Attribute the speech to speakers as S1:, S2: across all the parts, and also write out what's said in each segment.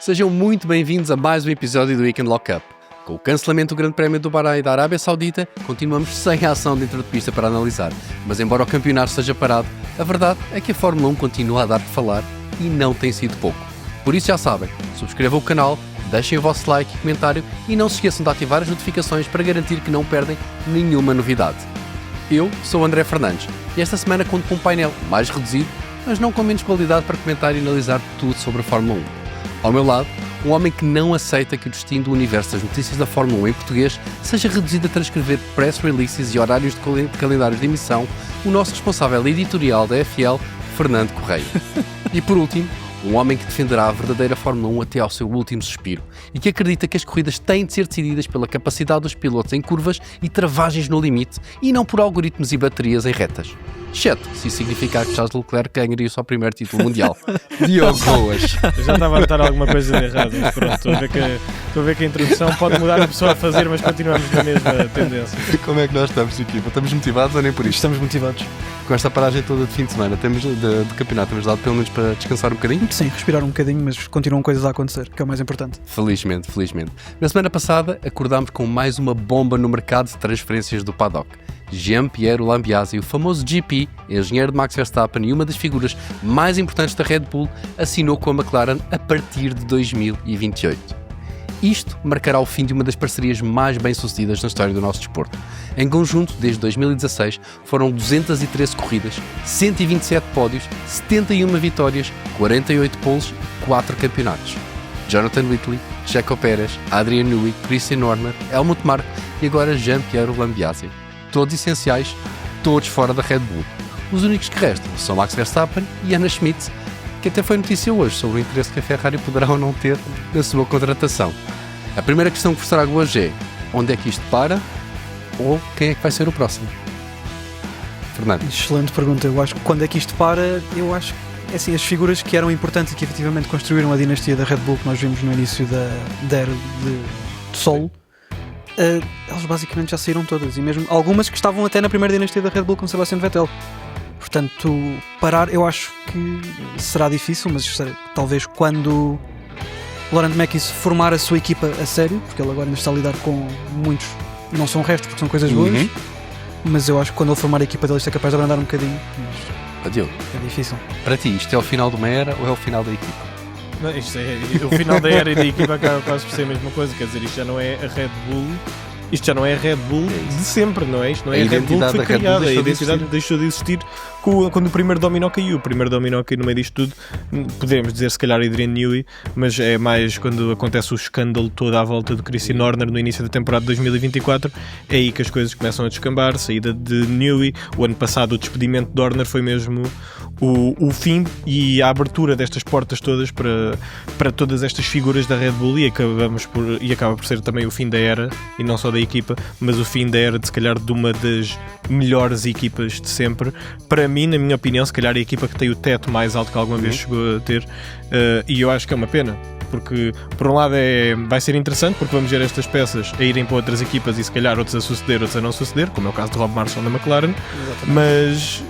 S1: Sejam muito bem-vindos a mais um episódio do Weekend Lockup. Com o cancelamento do Grande Prémio do Bahrein e da Arábia Saudita, continuamos sem a ação dentro de pista para analisar. Mas embora o campeonato esteja parado, a verdade é que a Fórmula 1 continua a dar de falar e não tem sido pouco. Por isso já sabem, subscrevam o canal, deixem o vosso like e comentário e não se esqueçam de ativar as notificações para garantir que não perdem nenhuma novidade. Eu sou o André Fernandes e esta semana conto com um painel mais reduzido, mas não com menos qualidade para comentar e analisar tudo sobre a Fórmula 1. Ao meu lado, um homem que não aceita que o destino do universo das notícias da Fórmula 1 em português seja reduzido a transcrever press releases e horários de calendários de emissão, o nosso responsável editorial da FL, Fernando Correia. E por último, um homem que defenderá a verdadeira Fórmula 1 até ao seu último suspiro e que acredita que as corridas têm de ser decididas pela capacidade dos pilotos em curvas e travagens no limite e não por algoritmos e baterias em retas. Exceto se isso significar que Charles Leclerc ganharia o seu primeiro título mundial. Diogo Boas.
S2: Eu já estava a notar alguma coisa de errado, mas pronto, estou a ver que a introdução pode mudar a pessoa a fazer, mas continuamos na mesma tendência.
S1: Como é que nós estamos, equipa? Estamos motivados ou nem por isso?
S2: Estamos motivados.
S1: Com esta paragem toda de fim de semana, temos de campeonato, temos dado pelo menos para descansar um bocadinho?
S3: Sim, respirar um bocadinho, mas continuam coisas a acontecer, que é o mais importante.
S1: Felizmente. Na semana passada, acordámos com mais uma bomba no mercado de transferências do paddock. Jean-Pierre Lambiase, o famoso GP, engenheiro de Max Verstappen e uma das figuras mais importantes da Red Bull, assinou com a McLaren a partir de 2028. Isto marcará o fim de uma das parcerias mais bem-sucedidas na história do nosso desporto. Em conjunto, desde 2016, foram 213 corridas, 127 pódios, 71 vitórias, 48 poles e 4 campeonatos. Jonathan Whitley, Checo Pérez, Adrian Newey, Christian Horner, Helmut Marko e agora Jean-Pierre Lambiase. Todos essenciais, todos fora da Red Bull. Os únicos que restam são Max Verstappen e Anna Schmitz, que até foi notícia hoje sobre o interesse que a Ferrari poderá ou não ter na sua contratação. A primeira questão que vos trago hoje é: onde é que isto para? Ou quem é que vai ser o próximo? Fernando.
S3: Excelente pergunta. Eu acho que quando é que isto para, eu acho que assim, as figuras que eram importantes e que efetivamente construíram a dinastia da Red Bull que nós vimos no início da era de solo, elas basicamente já saíram todas, e mesmo algumas que estavam até na primeira dinastia da Red Bull, como Sebastian Vettel. Portanto, parar eu acho que será difícil, mas talvez quando Laurent Mekies formar a sua equipa a sério, porque ele agora ainda está a lidar com muitos, não são restos porque são coisas boas, mas eu acho que quando ele formar a equipa dele isto é capaz de abrandar um bocadinho, mas
S1: Diogo,
S3: é difícil.
S1: Para ti, isto é o final de uma era ou é o final da equipa?
S2: Não, isto é, o final da era e da equipa acaba quase por ser a mesma coisa, quer dizer, isto já não é a Red Bull. Isto já não é a Red Bull de sempre, não é? Isto não é a Red Bull que foi criada. A identidade deixou de existir quando o primeiro dominó caiu. O primeiro dominó caiu no meio disto tudo. Podemos dizer, se calhar, Adrian Newey, mas é mais quando acontece o escândalo todo à volta do Christian Horner no início da temporada de 2024. É aí que as coisas começam a descambar. Saída de Newey. O ano passado, o despedimento de Horner foi mesmo o fim e a abertura destas portas todas para todas estas figuras da Red Bull, e acaba por ser também o fim da era, e não só da equipa, mas o fim da era de se calhar de uma das melhores equipas de sempre. Para mim, na minha opinião, se calhar a equipa que tem o teto mais alto que alguma vez chegou a ter, e eu acho que é uma pena, porque por um lado vai ser interessante, porque vamos ver estas peças a irem para outras equipas e se calhar outros a suceder, outros a não suceder, como é o caso de Rob Marshall na McLaren. Exatamente. Mas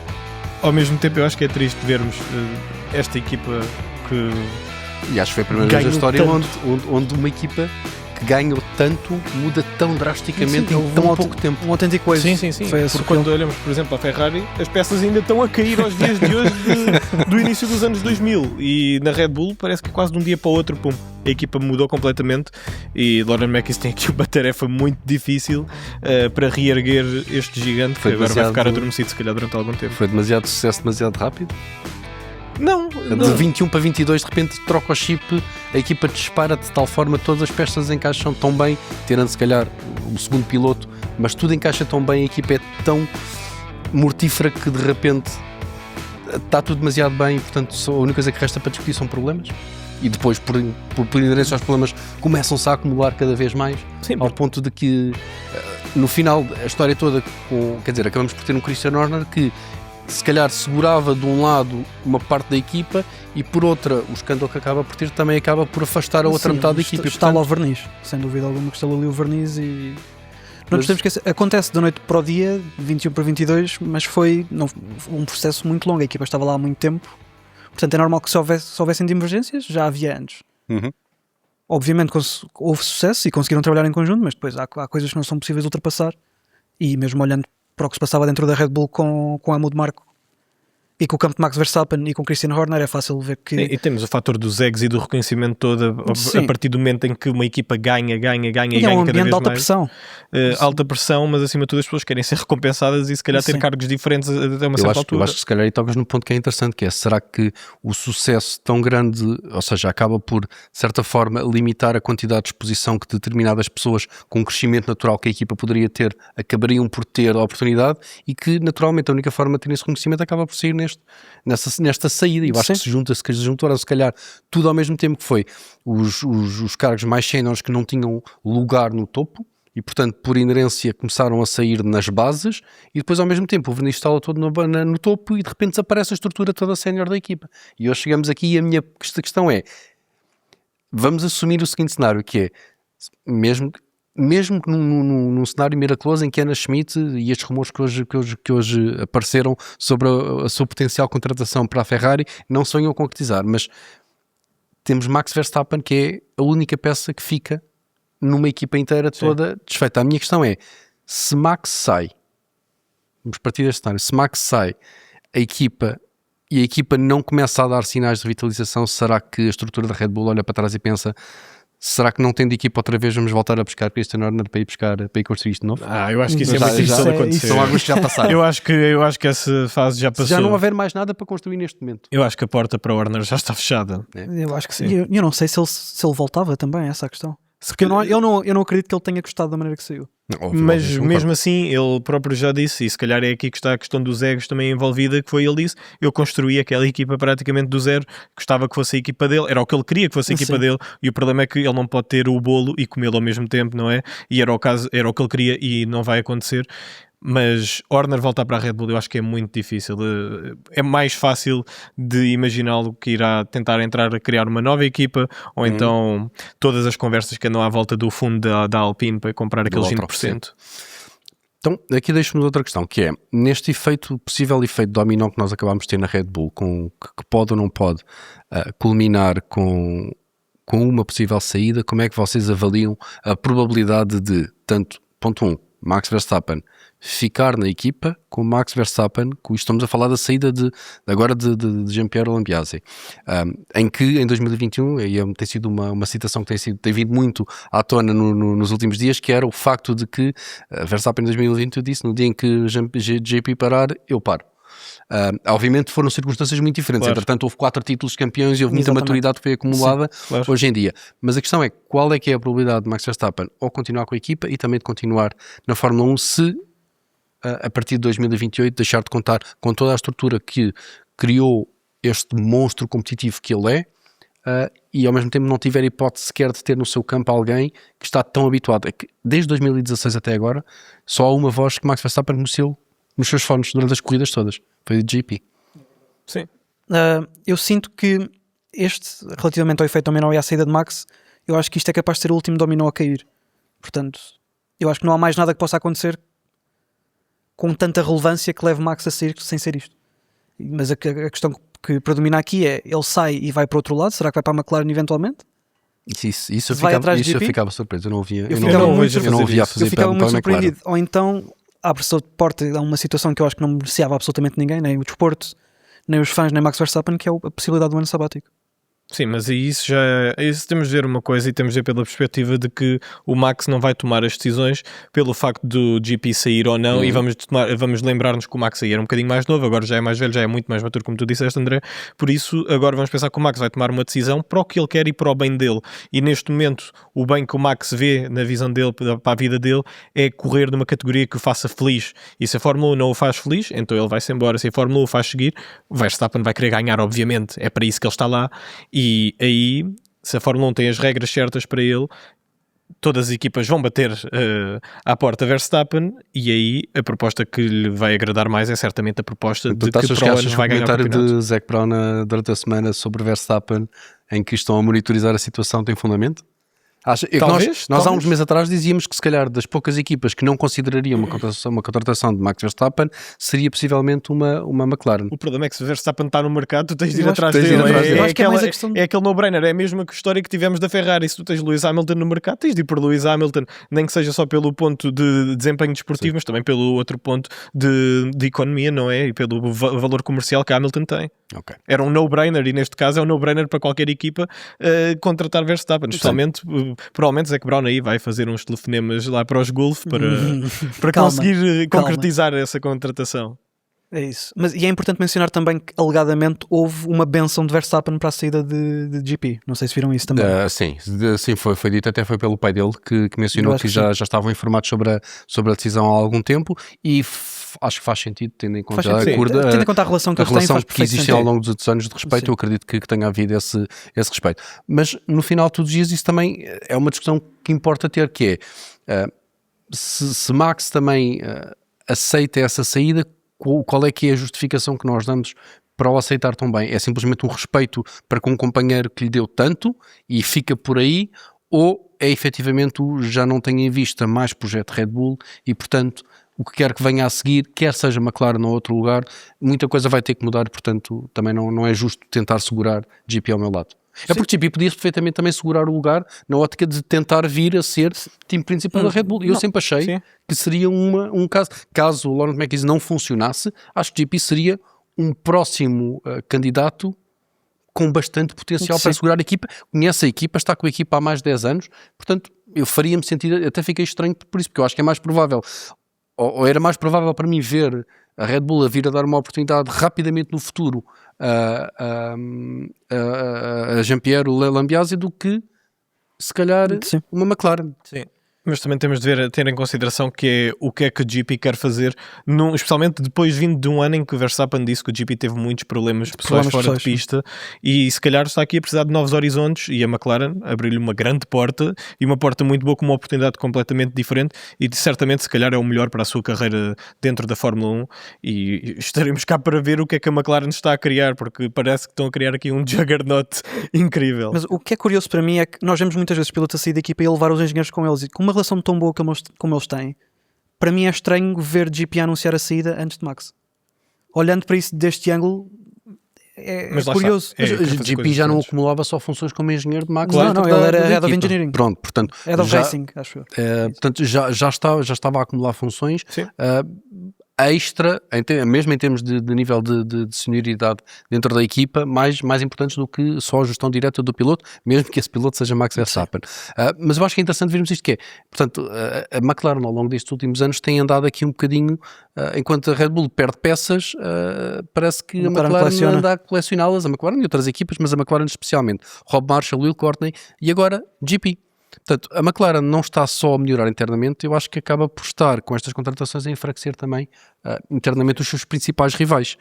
S2: ao mesmo tempo eu acho que é triste vermos esta equipa que...
S1: E acho que foi a primeira vez na história onde uma equipa que ganhou tanto muda tão drasticamente em tão pouco tempo.
S3: Um autêntico coisa.
S2: Sim. Porque quando olhamos, por exemplo, a Ferrari, as peças ainda estão a cair aos dias de hoje do início dos anos 2000, e na Red Bull parece que quase de um dia para o outro, pum, a equipa mudou completamente, e Laurent Mekies tem aqui uma tarefa muito difícil para reerguer este gigante que agora vai ficar adormecido se calhar durante algum tempo.
S1: Foi demasiado sucesso, demasiado rápido?
S2: Não.
S1: De 21 para 22, de repente troca o chip, a equipa dispara de tal forma, todas as peças encaixam tão bem, tirando se calhar o segundo piloto, mas tudo encaixa tão bem, a equipa é tão mortífera que de repente está tudo demasiado bem, e portanto a única coisa que resta para discutir são problemas. E depois, por inerência aos problemas, começam-se a acumular cada vez mais. Sim, ao ponto de que no final a história toda, quer dizer, acabamos por ter um Christian Horner que se calhar segurava de um lado uma parte da equipa e por outra o escândalo que acaba por ter também acaba por afastar a outra metade da equipa.
S3: Está lá o verniz, sem dúvida alguma que está ali o verniz, e não nos temos que esquecer, acontece da noite para o dia, de 21 para 22, mas foi um processo muito longo, a equipa estava lá há muito tempo, portanto é normal que se houvessem divergências, já havia antes. obviamente houve sucesso e conseguiram trabalhar em conjunto, mas depois há coisas que não são possíveis de ultrapassar, e mesmo olhando para o que se passava dentro da Red Bull com a Helmut Marko e com o campo de Max Verstappen e com Christian Horner, é fácil ver que...
S2: E temos o fator dos egos e do reconhecimento todo a partir do momento em que uma equipa ganha e ganha
S3: é um
S2: cada vez
S3: de alta
S2: mais.
S3: pressão.
S2: Alta pressão, mas acima de tudo as pessoas querem ser recompensadas e se calhar ter cargos diferentes até uma certa altura.
S1: Eu acho que se calhar aí tocas num ponto que é interessante, que é, será que o sucesso tão grande, ou seja, acaba por, de certa forma, limitar a quantidade de exposição que determinadas pessoas com o crescimento natural que a equipa poderia ter, acabariam por ter a oportunidade, e que naturalmente a única forma de ter esse reconhecimento acaba por sair nesta saída. Eu acho que se juntou se calhar tudo ao mesmo tempo, que foi os cargos mais seniors que não tinham lugar no topo e portanto por inerência começaram a sair nas bases, e depois ao mesmo tempo o verniz estava todo no topo e de repente desaparece a estrutura toda sénior da equipa. E hoje chegamos aqui e a minha questão é, vamos assumir o seguinte cenário, que é, mesmo que num cenário miraculoso em que Anna Schmidt e estes rumores que hoje apareceram sobre a sua potencial contratação para a Ferrari não se venham a concretizar, mas temos Max Verstappen, que é a única peça que fica numa equipa inteira toda desfeita. A minha questão é, se Max sai, vamos partir deste cenário, se Max sai, a equipa não começa a dar sinais de revitalização, será que a estrutura da Red Bull olha para trás e pensa, será que não tendo equipa outra vez vamos voltar a buscar Christian Horner para ir construir isto de novo?
S2: Eu acho que isso é muito difícil de acontecer.
S1: São águas que já passaram.
S2: eu acho que essa fase já passou.
S1: Se já não houver mais nada para construir neste momento.
S2: Eu acho que a porta para o Horner já está fechada.
S3: Eu acho que sim. Eu não sei se ele voltava também, essa é a questão. Porque eu não acredito que ele tenha gostado da maneira que saiu.
S2: Mas mesmo assim, ele próprio já disse, e se calhar é aqui que está a questão dos egos também envolvida, que foi, ele disse, eu construí aquela equipa praticamente do zero, gostava que fosse a equipa dele, era o que ele queria que fosse a equipa dele, e o problema é que ele não pode ter o bolo e comê-lo ao mesmo tempo, não é? E era o que ele queria e não vai acontecer. Mas Horner voltar para a Red Bull eu acho que é muito difícil. É mais fácil de imaginá-lo que irá tentar entrar a criar uma nova equipa, ou então todas as conversas que andam à volta do fundo da Alpine para comprar aqueles 20%.
S1: Então, aqui deixo-nos outra questão, que é, neste possível efeito dominó que nós acabamos de ter na Red Bull, que pode ou não pode culminar com uma possível saída, como é que vocês avaliam a probabilidade de, tanto, ponto 1, Max Verstappen ficar na equipa, com Max Verstappen, estamos a falar da saída de Jean-Pierre Lambiase, em que em 2021, e tem sido uma citação que tem vindo muito à tona nos últimos dias, que era o facto de que Verstappen em 2020 disse, no dia em que JP parar, eu paro. Obviamente foram circunstâncias muito diferentes, entretanto houve 4 títulos de campeões e houve muita maturidade que foi acumulada hoje em dia, mas a questão é, qual é que é a probabilidade de Max Verstappen ou continuar com a equipa e também de continuar na Fórmula 1 se a partir de 2028 deixar de contar com toda a estrutura que criou este monstro competitivo que ele é, e ao mesmo tempo não tiver hipótese sequer de ter no seu campo alguém que está tão habituado. É que desde 2016 até agora só há uma voz que Max Verstappen conheceu nos seus fones durante as corridas todas, foi de GP.
S2: Sim.
S3: Eu sinto que relativamente ao efeito dominó e à saída de Max, eu acho que isto é capaz de ser o último dominó a cair. Portanto, eu acho que não há mais nada que possa acontecer com tanta relevância que leve Max a sair sem ser isto. Mas a questão que predomina aqui é, ele sai e vai para o outro lado, será que vai para a McLaren eventualmente?
S1: Isso eu ficava surpreso, eu não ouvia.
S3: Eu não
S1: ouvia a fazer.
S3: Eu ficava muito surpreendido. Ou então abre-se a porta a uma situação que eu acho que não beneficiava absolutamente ninguém, nem o desporto, nem os fãs, nem Max Verstappen, que é a possibilidade do ano sabático.
S2: Sim, mas isso temos de ver uma coisa, e temos de ver pela perspectiva de que o Max não vai tomar as decisões pelo facto do GP sair ou não, e vamos lembrar-nos que o Max aí era um bocadinho mais novo, agora já é mais velho, já é muito mais maturo, como tu disseste, André, por isso agora vamos pensar que o Max vai tomar uma decisão para o que ele quer e para o bem dele, e neste momento o bem que o Max vê na visão dele, para a vida dele, é correr numa categoria que o faça feliz, e se a Fórmula 1 não o faz feliz, então ele vai-se embora. Se a Fórmula 1 o faz seguir, o Verstappen vai querer ganhar, obviamente, é para isso que ele está lá. E aí, se a Fórmula 1 tem as regras certas para ele, todas as equipas vão bater à porta Verstappen, e aí a proposta que lhe vai agradar mais é certamente a proposta de que para o ano vai ganhar o campeonato. O
S1: comentário de Zac Brown durante a semana sobre Verstappen, em que estão a monitorizar a situação, tem fundamento? Nós há uns meses atrás dizíamos que se calhar das poucas equipas que não considerariam uma contratação de Max Verstappen seria possivelmente uma McLaren.
S2: O problema é que se o Verstappen está no mercado, tu tens de ir atrás dele. É aquele no-brainer, é a mesma história que tivemos da Ferrari. Se tu tens Lewis Hamilton no mercado, tens de ir por Lewis Hamilton, nem que seja só pelo ponto de desempenho desportivo, mas também pelo outro ponto de economia, não é? E pelo valor comercial que a Hamilton tem.
S1: Okay.
S2: Era um no-brainer, e neste caso é um no-brainer para qualquer equipa contratar Verstappen, especialmente provavelmente Zac Brown aí vai fazer uns telefonemas lá para os Gulf para conseguir concretizar essa contratação.
S3: É isso. E é importante mencionar também que alegadamente houve uma benção de Verstappen para a saída de GP. Não sei se viram isso também.
S1: Sim, foi dito, até foi pelo pai dele que mencionou que já estavam informados sobre a decisão há algum tempo, e acho que faz sentido, tendo em conta
S3: tendo em conta a relação que eles têm,
S1: que existe ao longo dos anos de respeito. Sim. Eu acredito que tenha havido esse respeito. Mas no final todos os dias isso também é uma discussão que importa ter, que é se Max também aceita essa saída, qual é que é a justificação que nós damos para o aceitar tão bem? É simplesmente um respeito para com um companheiro que lhe deu tanto e fica por aí, ou é efetivamente já não tem em vista mais projeto Red Bull e, portanto, o que quer que venha a seguir, quer seja McLaren ou outro lugar, muita coisa vai ter que mudar, portanto também não é justo tentar segurar GP ao meu lado. É porque GP podia perfeitamente também segurar o lugar na ótica de tentar vir a ser time principal da Red Bull. E eu sempre achei que seria um caso o Lawrence McKinsey não funcionasse, acho que GP seria um próximo candidato com bastante potencial para segurar a equipa. Conhece a equipa, está com a equipa há mais de 10 anos, portanto eu faria-me sentir, até fiquei estranho por isso, porque eu acho que é mais provável, ou era mais provável para mim ver a Red Bull a vir a dar uma oportunidade rapidamente no futuro a Jean-Pierre Lambiase do que se calhar uma McLaren.
S2: Sim. Mas também temos de ter em consideração o que é que o GP quer fazer, especialmente depois vindo de um ano em que o Verstappen disse que o GP teve muitos problemas pessoais fora de pista, e se calhar está aqui a precisar de novos horizontes, e a McLaren abriu-lhe uma grande porta, e uma porta muito boa com uma oportunidade completamente diferente, e certamente se calhar é o melhor para a sua carreira dentro da Fórmula 1, e estaremos cá para ver o que é que a McLaren está a criar, porque parece que estão a criar aqui um juggernaut incrível.
S3: Mas o que é curioso para mim é que nós vemos muitas vezes pilotos a sair da equipa e a levar os engenheiros com eles, e com uma relação tão boa como eles têm, para mim é estranho ver GP anunciar a saída antes de Max. Olhando para isso deste ângulo, é curioso.
S1: GP já não acumulava só funções como engenheiro de Max.
S3: Não, ele era Head of Engineering.
S1: Pronto, portanto,
S3: Head of Racing, acho eu.
S1: Portanto, já estava a acumular funções extra, mesmo em termos de nível de senioridade dentro da equipa, mais importantes do que só a gestão direta do piloto, mesmo que esse piloto seja Max Verstappen. Mas eu acho que é interessante vermos isto, que é, portanto, a McLaren ao longo destes últimos anos tem andado aqui um bocadinho, enquanto a Red Bull perde peças, parece que a McLaren anda a colecioná-las, a McLaren e outras equipas, mas a McLaren especialmente. Rob Marshall, Will Courtney e agora GP. Portanto, a McLaren não está só a melhorar internamente, eu acho que acaba por estar, com estas contratações, a enfraquecer também internamente os seus principais rivais.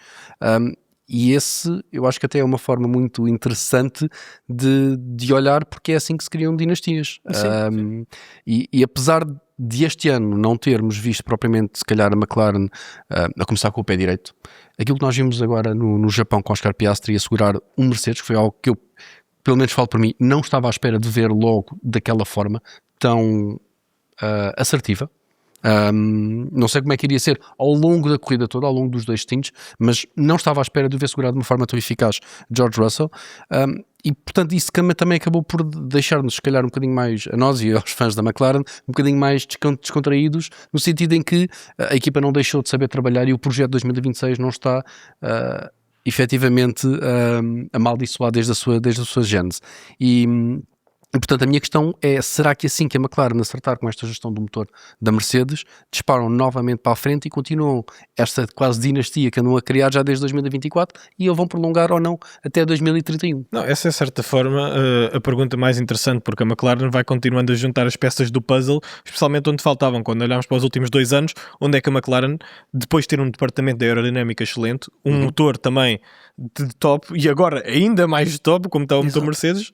S1: E esse, eu acho que até é uma forma muito interessante de olhar, porque é assim que se criam dinastias. Sim. E apesar de este ano não termos visto propriamente, se calhar, a McLaren a começar com o pé direito, aquilo que nós vimos agora no Japão com Oscar Piastri a segurar um Mercedes, que foi algo que eu, pelo menos falo por mim, não estava à espera de ver logo daquela forma tão assertiva. Não sei como é que iria ser ao longo da corrida toda, ao longo dos dois stints, mas não estava à espera de ver segurado de uma forma tão eficaz George Russell, e portanto isso também acabou por deixar-nos, se calhar, um bocadinho mais, a nós e aos fãs da McLaren, um bocadinho mais descontraídos, no sentido em que a equipa não deixou de saber trabalhar e o projeto 2026 não está efetivamente amaldiçoado desde a sua gênese. E portanto a minha questão é, será que assim que a McLaren acertar com esta gestão do motor da Mercedes, disparam novamente para a frente e continuam esta quase dinastia que andam a criar já desde 2024 e ou vão prolongar ou não até 2031?
S2: Não, essa é de certa forma a pergunta mais interessante, porque a McLaren vai continuando a juntar as peças do puzzle, especialmente onde faltavam. Quando olhámos para os últimos 2 anos, onde é que a McLaren, depois de ter um departamento de aerodinâmica excelente, um motor também de top, e agora ainda mais de top, como está o motor Mercedes,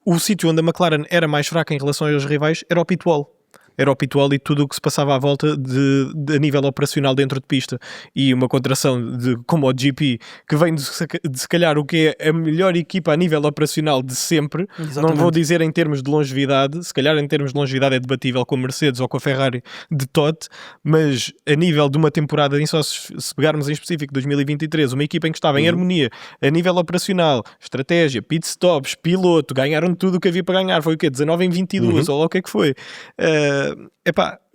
S2: o sítio onde a McLaren era mais fraca em relação aos rivais era o pitwall. era o pitwall e tudo o que se passava à volta de a nível operacional dentro de pista, e uma contratação como o GP, que vem de se calhar o que é a melhor equipa a nível operacional de sempre.
S3: Exatamente.
S2: Não vou dizer em termos de longevidade, se calhar em termos de longevidade é debatível com a Mercedes ou com a Ferrari de Todt, mas a nível de uma temporada, só se pegarmos em específico 2023, uma equipa em que estava em harmonia a nível operacional, estratégia, pit stops, piloto, ganharam tudo o que havia para ganhar, foi o quê? 19 em 22, ou lá o que é que foi.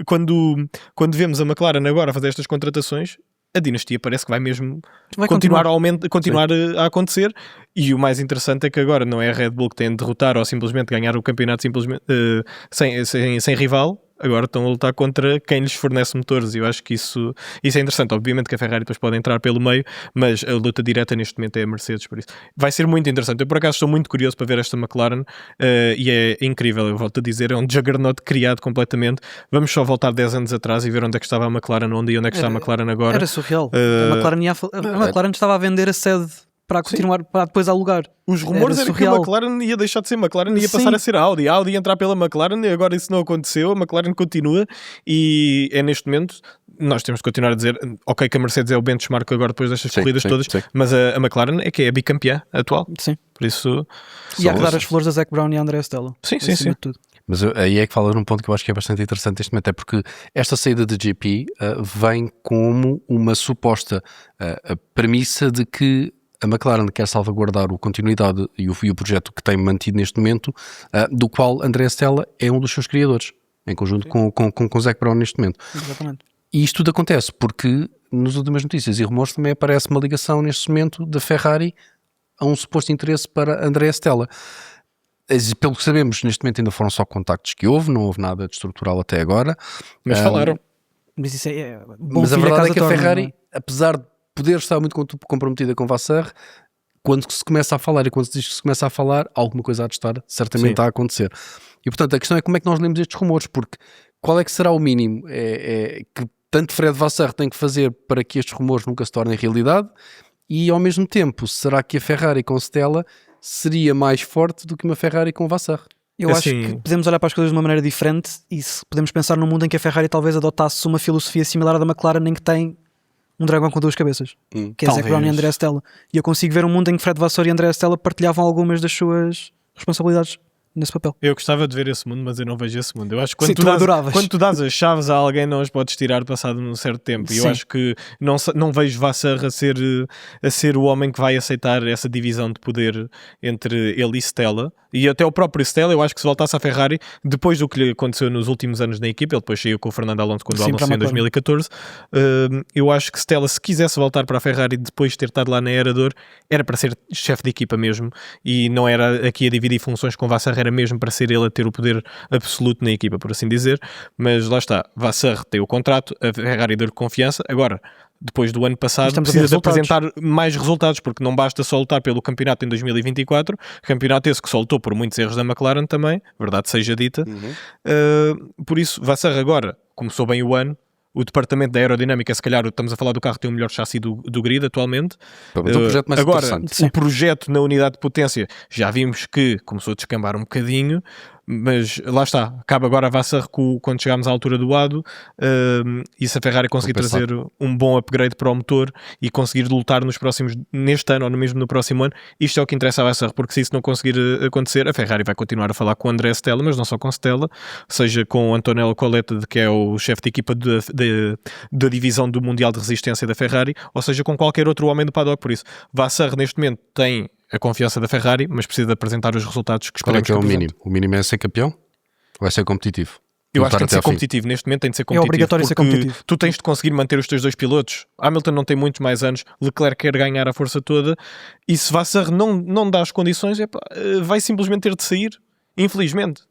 S2: Quando vemos a McLaren agora fazer estas contratações, a dinastia parece que vai mesmo continuar a acontecer, e o mais interessante é que agora não é a Red Bull que tem de derrotar ou simplesmente ganhar o campeonato simplesmente, sem rival. Agora estão a lutar contra quem lhes fornece motores, e eu acho que isso é interessante. Obviamente que a Ferrari depois pode entrar pelo meio, mas a luta direta neste momento é a Mercedes, por isso vai ser muito interessante. Eu por acaso estou muito curioso para ver esta McLaren, e é incrível, eu volto a dizer, é um juggernaut criado completamente. Vamos só voltar 10 anos atrás e ver onde é que estava a McLaren, onde está a McLaren agora.
S3: Era surreal. A McLaren estava a vender a sede para continuar, para depois alugar.
S2: Os rumores eram que a McLaren ia deixar de ser McLaren e ia passar a ser a Audi. A Audi ia entrar pela McLaren, e agora isso não aconteceu. A McLaren continua, e é neste momento, nós temos que continuar a dizer, ok, que a Mercedes é o benchmark agora depois destas corridas todas, mas a McLaren é que é a bicampeã atual.
S3: Sim.
S2: Por isso...
S3: E há que dar as flores a Zac Brown e a Andrea Stella.
S2: Sim.
S3: Tudo.
S1: Mas aí é que falas num ponto que eu acho que é bastante interessante neste momento, é porque esta saída de GP vem como uma suposta premissa de que a McLaren quer salvaguardar a continuidade e o projeto que tem mantido neste momento, do qual Andrea Stella é um dos seus criadores, em conjunto com Zac Brown neste momento.
S3: Exatamente.
S1: E isto tudo acontece porque nas últimas notícias e rumores também aparece uma ligação neste momento da Ferrari a um suposto interesse para Andrea Stella. Pelo que sabemos, neste momento ainda foram só contactos que houve, não houve nada de estrutural até agora.
S2: Mas falaram.
S3: Mas isso é bom.
S1: Mas a verdade é que a Ferrari,
S3: não é?
S1: apesar de poder estar muito comprometida com Vassar, quando se começa a falar e quando se diz que se começa a falar, alguma coisa há de estar certamente a acontecer. E portanto a questão é como é que nós lemos estes rumores, porque qual é que será o mínimo que tanto Fred Vassar tem que fazer para que estes rumores nunca se tornem realidade, e ao mesmo tempo, será que a Ferrari com Stella seria mais forte do que uma Ferrari com Vassar?
S3: Eu acho que podemos olhar para as coisas de uma maneira diferente, e podemos pensar num mundo em que a Ferrari talvez adotasse uma filosofia similar à da McLaren, em que tem um dragão com duas cabeças, que é Zac Brown e Andrea Stella. E eu consigo ver um mundo em que Fred Vassar e Andrea Stella partilhavam algumas das suas responsabilidades nesse papel.
S2: Eu gostava de ver esse mundo, mas eu não vejo esse mundo. Eu acho que
S3: quando
S2: tu dás as chaves a alguém, não as podes tirar passado um certo tempo. E eu acho que não vejo Vassar a ser o homem que vai aceitar essa divisão de poder entre ele e Stella. E até o próprio Stella, eu acho que se voltasse à Ferrari, depois do que lhe aconteceu nos últimos anos na equipa, ele depois saiu com o Fernando Alonso quando o Alonso em 2014, eu acho que Stella, se quisesse voltar para a Ferrari depois de ter estado lá na Erador, era para ser chefe de equipa mesmo, e não era aqui a dividir funções com Vassar, era mesmo para ser ele a ter o poder absoluto na equipa, por assim dizer. Mas lá está, Vassar tem o contrato, a Ferrari deu-lhe confiança. Agora, depois do ano passado, precisa de apresentar mais resultados, porque não basta só lutar pelo campeonato em 2024, campeonato esse que só lutou por muitos erros da McLaren também, verdade seja dita. Por isso, Vassar agora começou bem o ano. O departamento da aerodinâmica, se calhar estamos a falar do carro que tem o melhor chassi do grid atualmente. Agora, o projeto na unidade de potência, já vimos que começou a descambar um bocadinho, mas lá está, cabe agora a Vassar quando chegarmos à altura do ADO, e se a Ferrari conseguir trazer um bom upgrade para o motor e conseguir lutar neste ano ou mesmo no próximo ano, isto é o que interessa a Vassar, porque se isso não conseguir acontecer, a Ferrari vai continuar a falar com o Andrea Stella, mas não só com Stella, seja com o Antonello Coletta, que é o chefe de equipa da divisão do Mundial de Resistência da Ferrari, ou seja com qualquer outro homem do paddock. Por isso, Vassar neste momento tem a confiança da Ferrari, mas precisa de apresentar os resultados que esperamos.
S1: Qual é que é o mínimo? O mínimo é ser campeão? Ou é ser competitivo?
S2: Eu acho que tem de ser competitivo. Neste momento tem de ser competitivo.
S3: É obrigatório ser competitivo.
S2: Tu tens de conseguir manter os teus dois pilotos. Hamilton não tem muitos mais anos, Leclerc quer ganhar a força toda, e se Vassar não dá as condições, vai simplesmente ter de sair, infelizmente.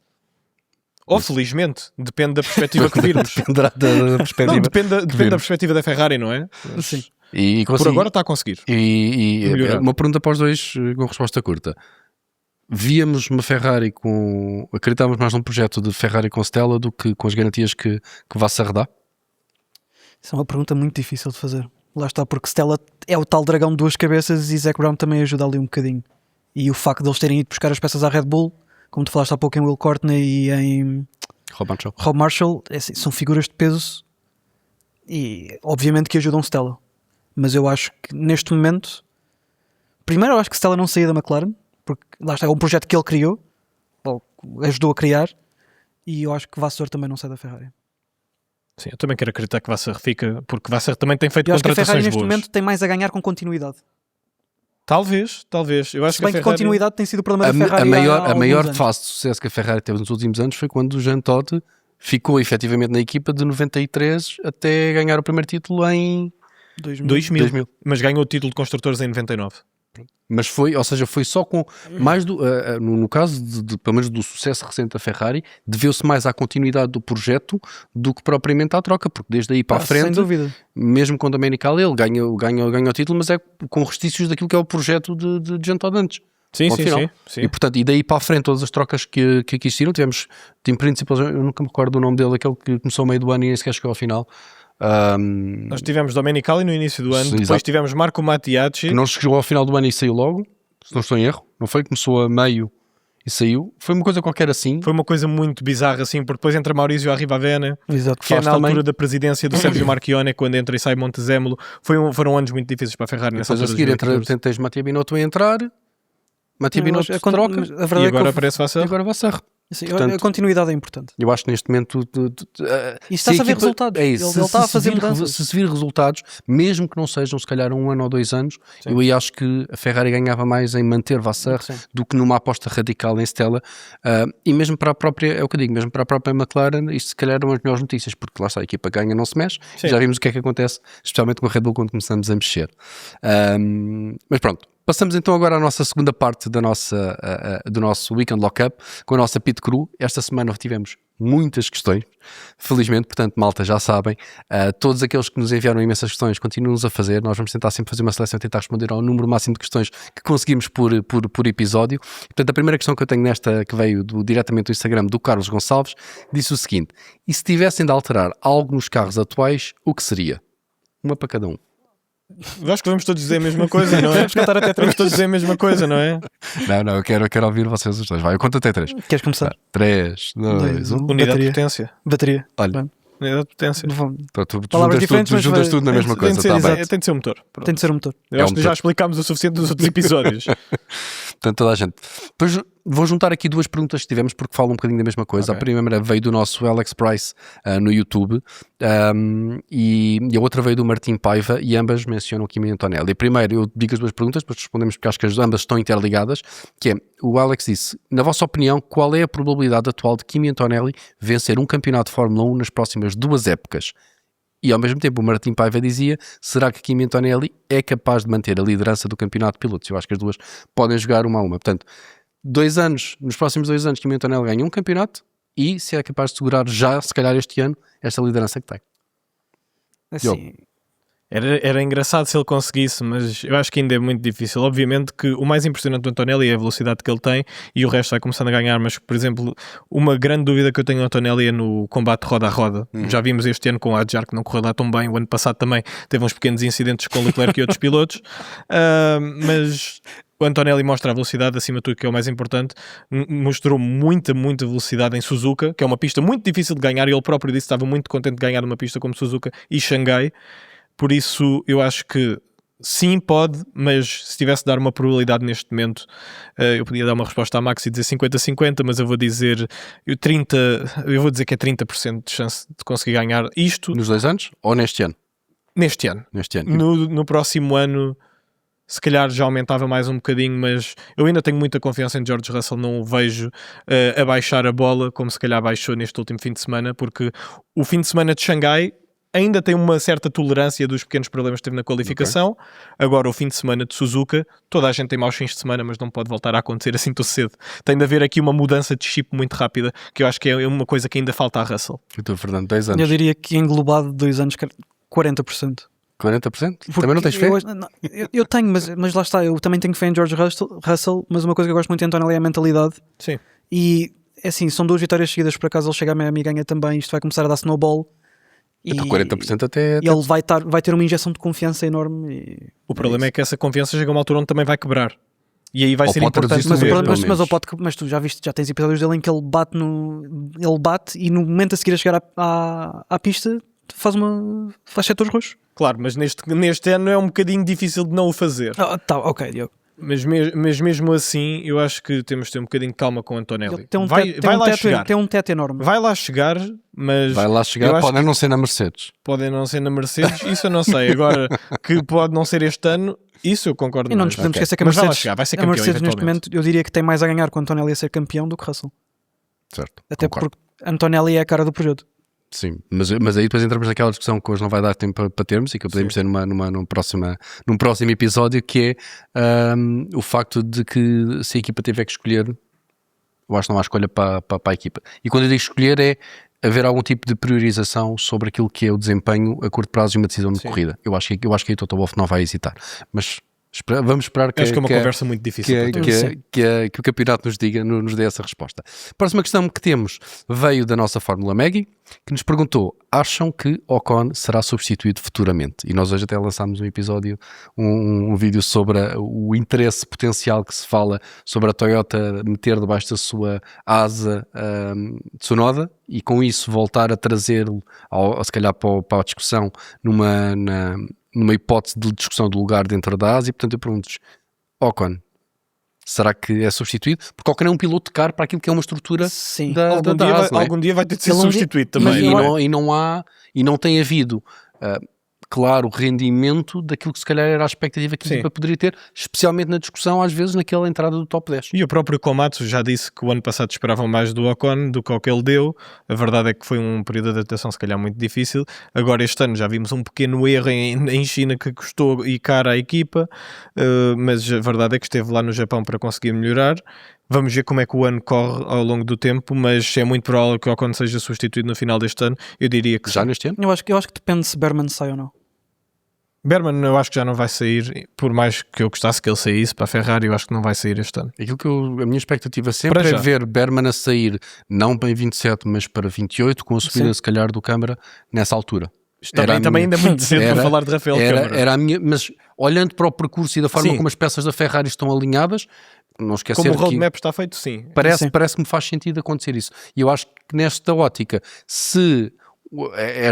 S2: Ou felizmente, depende da perspectiva que virmos.
S1: Dependerá da perspectiva.
S2: Não, depende da perspectiva da Ferrari, não é?
S3: Sim.
S2: Por agora está a conseguir.
S1: E uma pergunta para os dois com resposta curta. Víamos uma Ferrari acreditávamos mais num projeto de Ferrari com Stella do que com as garantias que Vassar dá?
S3: Isso é uma pergunta muito difícil de fazer. Lá está, porque Stella é o tal dragão de duas cabeças e Zac Brown também ajuda ali um bocadinho. E o facto de eles terem ido buscar as peças à Red Bull, como tu falaste há pouco em Will Courtney e em Rob Marshall, assim, são figuras de peso e obviamente que ajudam Stella. Mas eu acho que neste momento, primeiro eu acho que Stella não saía da McLaren, porque lá está, é um projeto que ele criou, ou ajudou a criar, e eu acho que Vasseur também não sai da Ferrari.
S2: Sim, eu também quero acreditar que Vasseur fica, porque Vasseur também tem feito
S3: Eu acho que a
S2: contratações
S3: Ferrari
S2: boas.
S3: neste momento tem mais a ganhar com continuidade.
S2: Talvez. Eu acho
S3: Se bem
S2: que
S3: que continuidade tem sido o problema da Ferrari
S1: a maior
S3: anos.
S1: fase de sucesso que a Ferrari teve nos últimos anos foi quando o Jean Todt ficou efetivamente na equipa de 93 até ganhar o primeiro título em
S2: 2000. Mas ganhou o título de construtores em 99.
S1: Mas foi só com mais no caso pelo menos do sucesso recente da Ferrari, deveu-se mais à continuidade do projeto do que propriamente à troca, porque desde aí para a frente,
S3: sem dúvida,
S1: mesmo com o Domenicali, ele ganha o título, mas é com restícios daquilo que é o projeto de Jean Todt antes.
S2: Sim.
S1: E portanto, e daí para a frente, todas as trocas que existiram, tivemos Team Principal, eu nunca me recordo do nome dele, aquele que começou ao meio do ano e nem sequer chegou ao final.
S2: Nós tivemos Domenicali no início do ano,
S1: Sim,
S2: depois
S1: exato.
S2: tivemos Marco Mattiacci,
S1: Que não chegou ao final do ano e saiu logo, se não estou em erro, não foi? Começou a meio e saiu, foi uma coisa qualquer assim.
S2: foi uma coisa muito bizarra assim, porque depois entra Maurizio Arrivabene,
S3: exato.
S2: que é
S1: Faz
S2: na altura
S1: também.
S2: da presidência do Sérgio Marchionne, quando entra e sai Montezemolo. Foram anos muito difíceis para a Ferrari nessa
S1: Depois a
S2: altura.
S1: seguir tens Mattia Binotto a entrar, Mattia Binotto
S3: Mas
S1: troca
S3: mas a
S2: E
S3: verdade
S2: agora
S3: é que
S2: aparece
S1: e
S2: Vasseur.
S1: agora Vasseur.
S3: assim,
S1: portanto,
S3: a continuidade é importante.
S1: Eu acho que neste momento
S3: E está-se a ver resultados.
S1: É isso,
S3: Ele está a fazer mudanças.
S1: se vir resultados, mesmo que não sejam se calhar 1 ano ou 2 anos,
S2: Sim.
S1: eu aí acho que a Ferrari ganhava mais em manter Vasseur
S3: Sim.
S1: do que numa aposta radical em Stella, e mesmo para a própria, é o que eu digo, mesmo para a própria McLaren, isto se calhar eram as melhores notícias, porque lá está, a equipa ganha, não se mexe.
S2: Sim.
S1: Já vimos o que é que acontece, especialmente com a Red Bull quando começamos a mexer. Mas pronto, passamos então agora à nossa segunda parte do nosso Weekend Lockup, com a nossa pit crew. Esta semana tivemos muitas questões, felizmente, portanto, malta, já sabem, todos aqueles que nos enviaram imensas questões continuam-nos a fazer, nós vamos tentar sempre fazer uma seleção e tentar responder ao número máximo de questões que conseguimos por episódio. Portanto, a primeira questão que eu tenho nesta, que veio diretamente do Instagram do Carlos Gonçalves, disse o seguinte: e se tivessem de alterar algo nos carros atuais, o que seria? Uma para cada um.
S2: Eu acho que vamos todos dizer a mesma coisa, não é? Vamos todos dizer a mesma coisa, não é?
S1: Não, eu quero ouvir vocês os dois. Vai, eu conto até 3.
S3: Queres começar?
S1: 3, 2, 1.
S2: Unidade
S3: Bateria.
S2: de potência.
S3: Bateria.
S1: Olha,
S2: Unidade de potência.
S1: tu
S3: Palavras diferentes, mas
S1: juntas
S3: vai-
S1: tudo na mesma
S2: Tem de
S1: coisa,
S2: ser,
S1: está bem.
S2: tem de ser o motor. Pronto.
S3: Tem de ser um motor.
S2: Eu
S1: É
S2: acho
S1: um
S2: que já
S1: motor.
S2: explicámos o suficiente nos outros episódios.
S1: Portanto, toda a gente. Depois vou juntar aqui duas perguntas que tivemos porque falam um bocadinho da mesma coisa.
S2: Ok.
S1: A primeira veio do nosso Alex Price no YouTube, e a outra veio do Martim Paiva, e ambas mencionam Kimi Antonelli. Primeiro eu digo as duas perguntas, depois respondemos porque acho que ambas estão interligadas, que é, o Alex disse: na vossa opinião, qual é a probabilidade atual de Kimi Antonelli vencer um campeonato de Fórmula 1 nas próximas 2 épocas? E ao mesmo tempo o Martim Paiva dizia: será que Kimi Antonelli é capaz de manter a liderança do campeonato de pilotos? Eu acho que as duas podem jogar uma a uma. Portanto, 2 anos, nos próximos 2 anos, Kimi Antonelli ganha um campeonato, e se é capaz de segurar já, se calhar este ano, esta liderança que tem.
S3: Assim,
S2: Era engraçado se ele conseguisse, mas eu acho que ainda é muito difícil. Obviamente que o mais impressionante do Antonelli é a velocidade que ele tem e o resto vai começando a ganhar, mas, por exemplo, uma grande dúvida que eu tenho no Antonelli é no combate roda a roda. Já vimos este ano com o Adjar, que não correu lá tão bem, o ano passado também teve uns pequenos incidentes com o Leclerc e outros pilotos, mas o Antonelli mostra a velocidade, acima de tudo, que é o mais importante. Mostrou muita velocidade em Suzuka, que é uma pista muito difícil de ganhar, e ele próprio disse que estava muito contente de ganhar uma pista como Suzuka e Xangai. Por isso, eu acho que sim, pode, mas se tivesse de dar uma probabilidade neste momento, eu podia dar uma resposta à Max e dizer 50-50, mas eu vou dizer eu vou dizer que é 30% de chance de conseguir ganhar isto
S1: Nos 2 anos ou neste ano?
S2: neste ano.
S1: Neste ano.
S2: No próximo ano, se calhar já aumentava mais um bocadinho, mas eu ainda tenho muita confiança em George Russell, não o vejo a baixar a bola, como se calhar baixou neste último fim de semana, porque o fim de semana de Xangai ainda tem uma certa tolerância dos pequenos problemas que teve na qualificação. Agora o fim de semana de Suzuka, toda a gente tem maus fins de semana, mas não pode voltar a acontecer assim tão cedo. Tem de haver aqui uma mudança de chip muito rápida, que eu acho que é uma coisa que ainda falta a Russell.
S1: Eu estou, Fernando, 2 anos.
S3: eu diria que englobado 2 anos, 40%.
S1: 40%? Também não tens fé?
S3: Eu tenho, mas lá está, eu também tenho fé em George Russell, mas uma coisa que eu gosto muito de Antonelli é a mentalidade.
S2: Sim.
S3: E, é assim, são 2 vitórias seguidas, por acaso ele chega a Miami e ganha também, isto vai começar a dar snowball.
S1: Então 40% até...
S3: E ele vai ter uma injeção de confiança enorme.
S2: O problema é que essa confiança chega a uma altura onde também vai quebrar. E aí vai
S1: Ou
S2: ser
S1: pode
S2: importante.
S1: traduzir-se no erro.
S3: Mas tu já tu tens episódios dele em que ele bate e no momento a seguir a chegar à pista faz setores roxos.
S2: Claro, mas neste ano é um bocadinho difícil de não o fazer.
S3: Ok, Diogo.
S2: Mas mesmo assim, eu acho que temos de ter um bocadinho de calma com o Antonelli.
S3: Tem um teto enorme.
S2: Vai lá chegar, mas...
S1: Podem não ser na Mercedes.
S2: Podem não ser na Mercedes, isso eu não sei. Agora, que pode não ser este ano, isso eu concordo.
S3: E não nos podemos esquecer que a Mercedes,
S2: vai ser campeão,
S3: a Mercedes neste momento, eu diria que tem mais a ganhar com o Antonelli a ser campeão do que Russell.
S1: Certo,
S3: até porque Antonelli é a cara do projeto.
S1: Sim, mas aí depois entramos naquela discussão que hoje não vai dar tempo para termos e que podemos ter num próximo episódio, que é o facto de que se a equipa tiver que escolher, eu acho que não há escolha para a equipa. E quando eu digo escolher é haver algum tipo de priorização sobre aquilo que é o desempenho a curto prazo de uma decisão de corrida. Eu acho que aí Toto Wolff não vai hesitar. Mas vamos esperar que,
S2: acho que é uma conversa muito difícil
S1: que o campeonato nos dê essa resposta. A próxima questão que temos veio da nossa Fórmula Maggie, que nos perguntou: acham que Ocon será substituído futuramente? E nós hoje até lançámos um episódio, um vídeo sobre o interesse potencial que se fala sobre a Toyota meter debaixo da sua asa Tsunoda e com isso voltar a trazê-lo se calhar para a discussão numa hipótese de discussão do lugar dentro da asa. E portanto eu pergunto-vos: Ocon, será que é substituído? Porque Ocon é um piloto de carro para aquilo que é uma estrutura da asa,
S2: algum dia vai ter de ser substituído também.
S1: E não tem havido claro rendimento daquilo que se calhar era a expectativa que a equipa poderia ter, especialmente na discussão às vezes naquela entrada do top 10.
S2: E o próprio Komatsu já disse que o ano passado esperavam mais do Ocon do que o que ele deu. A verdade é que foi um período de adaptação se calhar muito difícil. Agora este ano já vimos um pequeno erro em China que custou e cara à equipa, mas a verdade é que esteve lá no Japão para conseguir melhorar. Vamos ver como é que o ano corre ao longo do tempo, mas é muito provável que o Ocon seja substituído no final deste ano. Eu diria que
S1: já neste ano?
S3: Eu acho que depende se Berman sai ou não.
S2: Berman eu acho que já não vai sair, por mais que eu gostasse que ele saísse para a Ferrari, eu acho que não vai sair este ano.
S1: Aquilo que a minha expectativa sempre é ver Berman a sair não para 27, mas para 28, com a subida se calhar do Câmara nessa altura.
S2: Também ainda muito cedo para falar de Rafael Câmara.
S1: Era a minha, mas olhando para o percurso e da forma como as peças da Ferrari estão alinhadas, não esquecer
S2: como o roadmap está feito, sim.
S1: Parece que me faz sentido acontecer isso. E eu acho que nesta ótica, se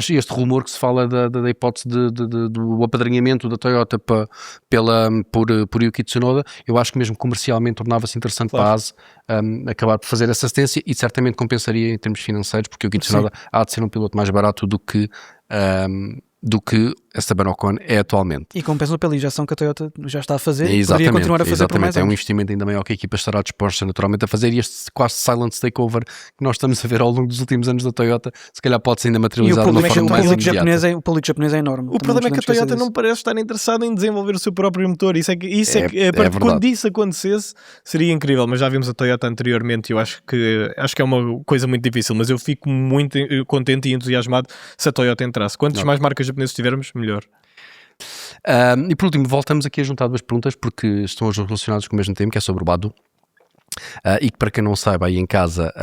S1: este rumor que se fala da hipótese do apadrinhamento da Toyota por Yuki Tsunoda, eu acho que mesmo comercialmente tornava-se interessante para a ASE acabar por fazer essa assistência e certamente compensaria em termos financeiros, porque o Yuki Tsunoda há de ser um piloto mais barato do que Esteban Ocon é atualmente.
S3: E compensa pela injeção que a Toyota já está a fazer e poderia continuar a fazer por mais anos.
S1: É um investimento ainda maior que a equipa estará disposta naturalmente a fazer, e este quase silent takeover que nós estamos a ver ao longo dos últimos anos da Toyota, se calhar pode-se ainda materializar de uma forma mais imediata.
S3: O público japonês é enorme.
S2: O problema é que a Toyota não parece estar interessada em desenvolver o seu próprio motor. Quando isso acontecesse seria incrível, mas já vimos a Toyota anteriormente e eu acho que é uma coisa muito difícil, mas eu fico muito contente e entusiasmado se a Toyota entrasse. Quantas mais marcas japonesas tivermos, melhor.
S1: E por último, voltamos aqui a juntar duas perguntas porque estão relacionadas com o mesmo tema, que é sobre o BADO. E que, para quem não saiba, aí em casa,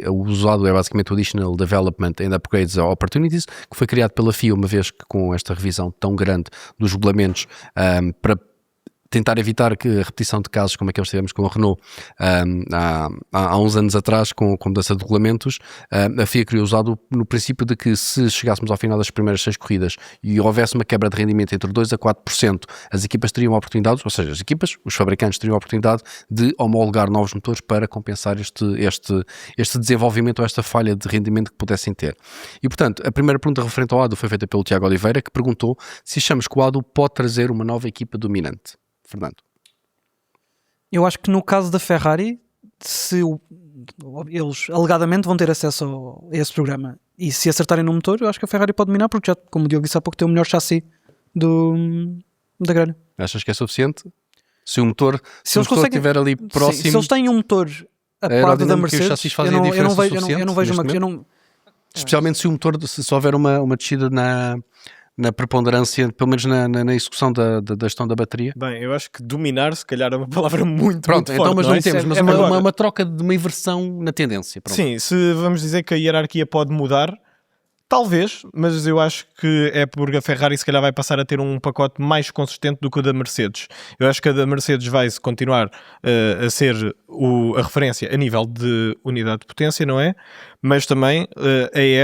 S1: o usado é basicamente o Additional Development and Upgrades Opportunities, que foi criado pela FIA uma vez que, com esta revisão tão grande dos regulamentos, para tentar evitar que a repetição de casos como aqueles que tivemos com a Renault há uns anos atrás, com mudança de regulamentos, a FIA criou usado no princípio de que se chegássemos ao final das primeiras 6 corridas e houvesse uma quebra de rendimento entre 2% a 4%, as equipas teriam a oportunidade, ou seja, os fabricantes teriam a oportunidade de homologar novos motores para compensar este desenvolvimento ou esta falha de rendimento que pudessem ter. E portanto, a primeira pergunta referente ao ADO foi feita pelo Tiago Oliveira, que perguntou se achamos que o ADO pode trazer uma nova equipa dominante. Fernando.
S3: Eu acho que no caso da Ferrari, eles alegadamente vão ter acesso a esse programa e se acertarem no motor, eu acho que a Ferrari pode dominar, porque já, como o Diogo disse há pouco, tem o melhor chassi da grelha.
S1: Achas que é suficiente? Se o motor estiver ali próximo...
S3: Se eles têm um motor a par da Mercedes, eu não vejo uma...
S1: Especialmente se o motor, se houver uma descida na preponderância, pelo menos na execução da gestão da bateria.
S2: Bem, eu acho que dominar se calhar é uma palavra muito
S1: então,
S2: forte.
S1: Mas não temos, mas uma troca de uma inversão na tendência. Pronto.
S2: Sim, se vamos dizer que a hierarquia pode mudar, Talvez, mas eu acho que é porque a Ferrari se calhar vai passar a ter um pacote mais consistente do que o da Mercedes. Eu acho que a da Mercedes vai continuar a ser a referência a nível de unidade de potência, não é? Mas também em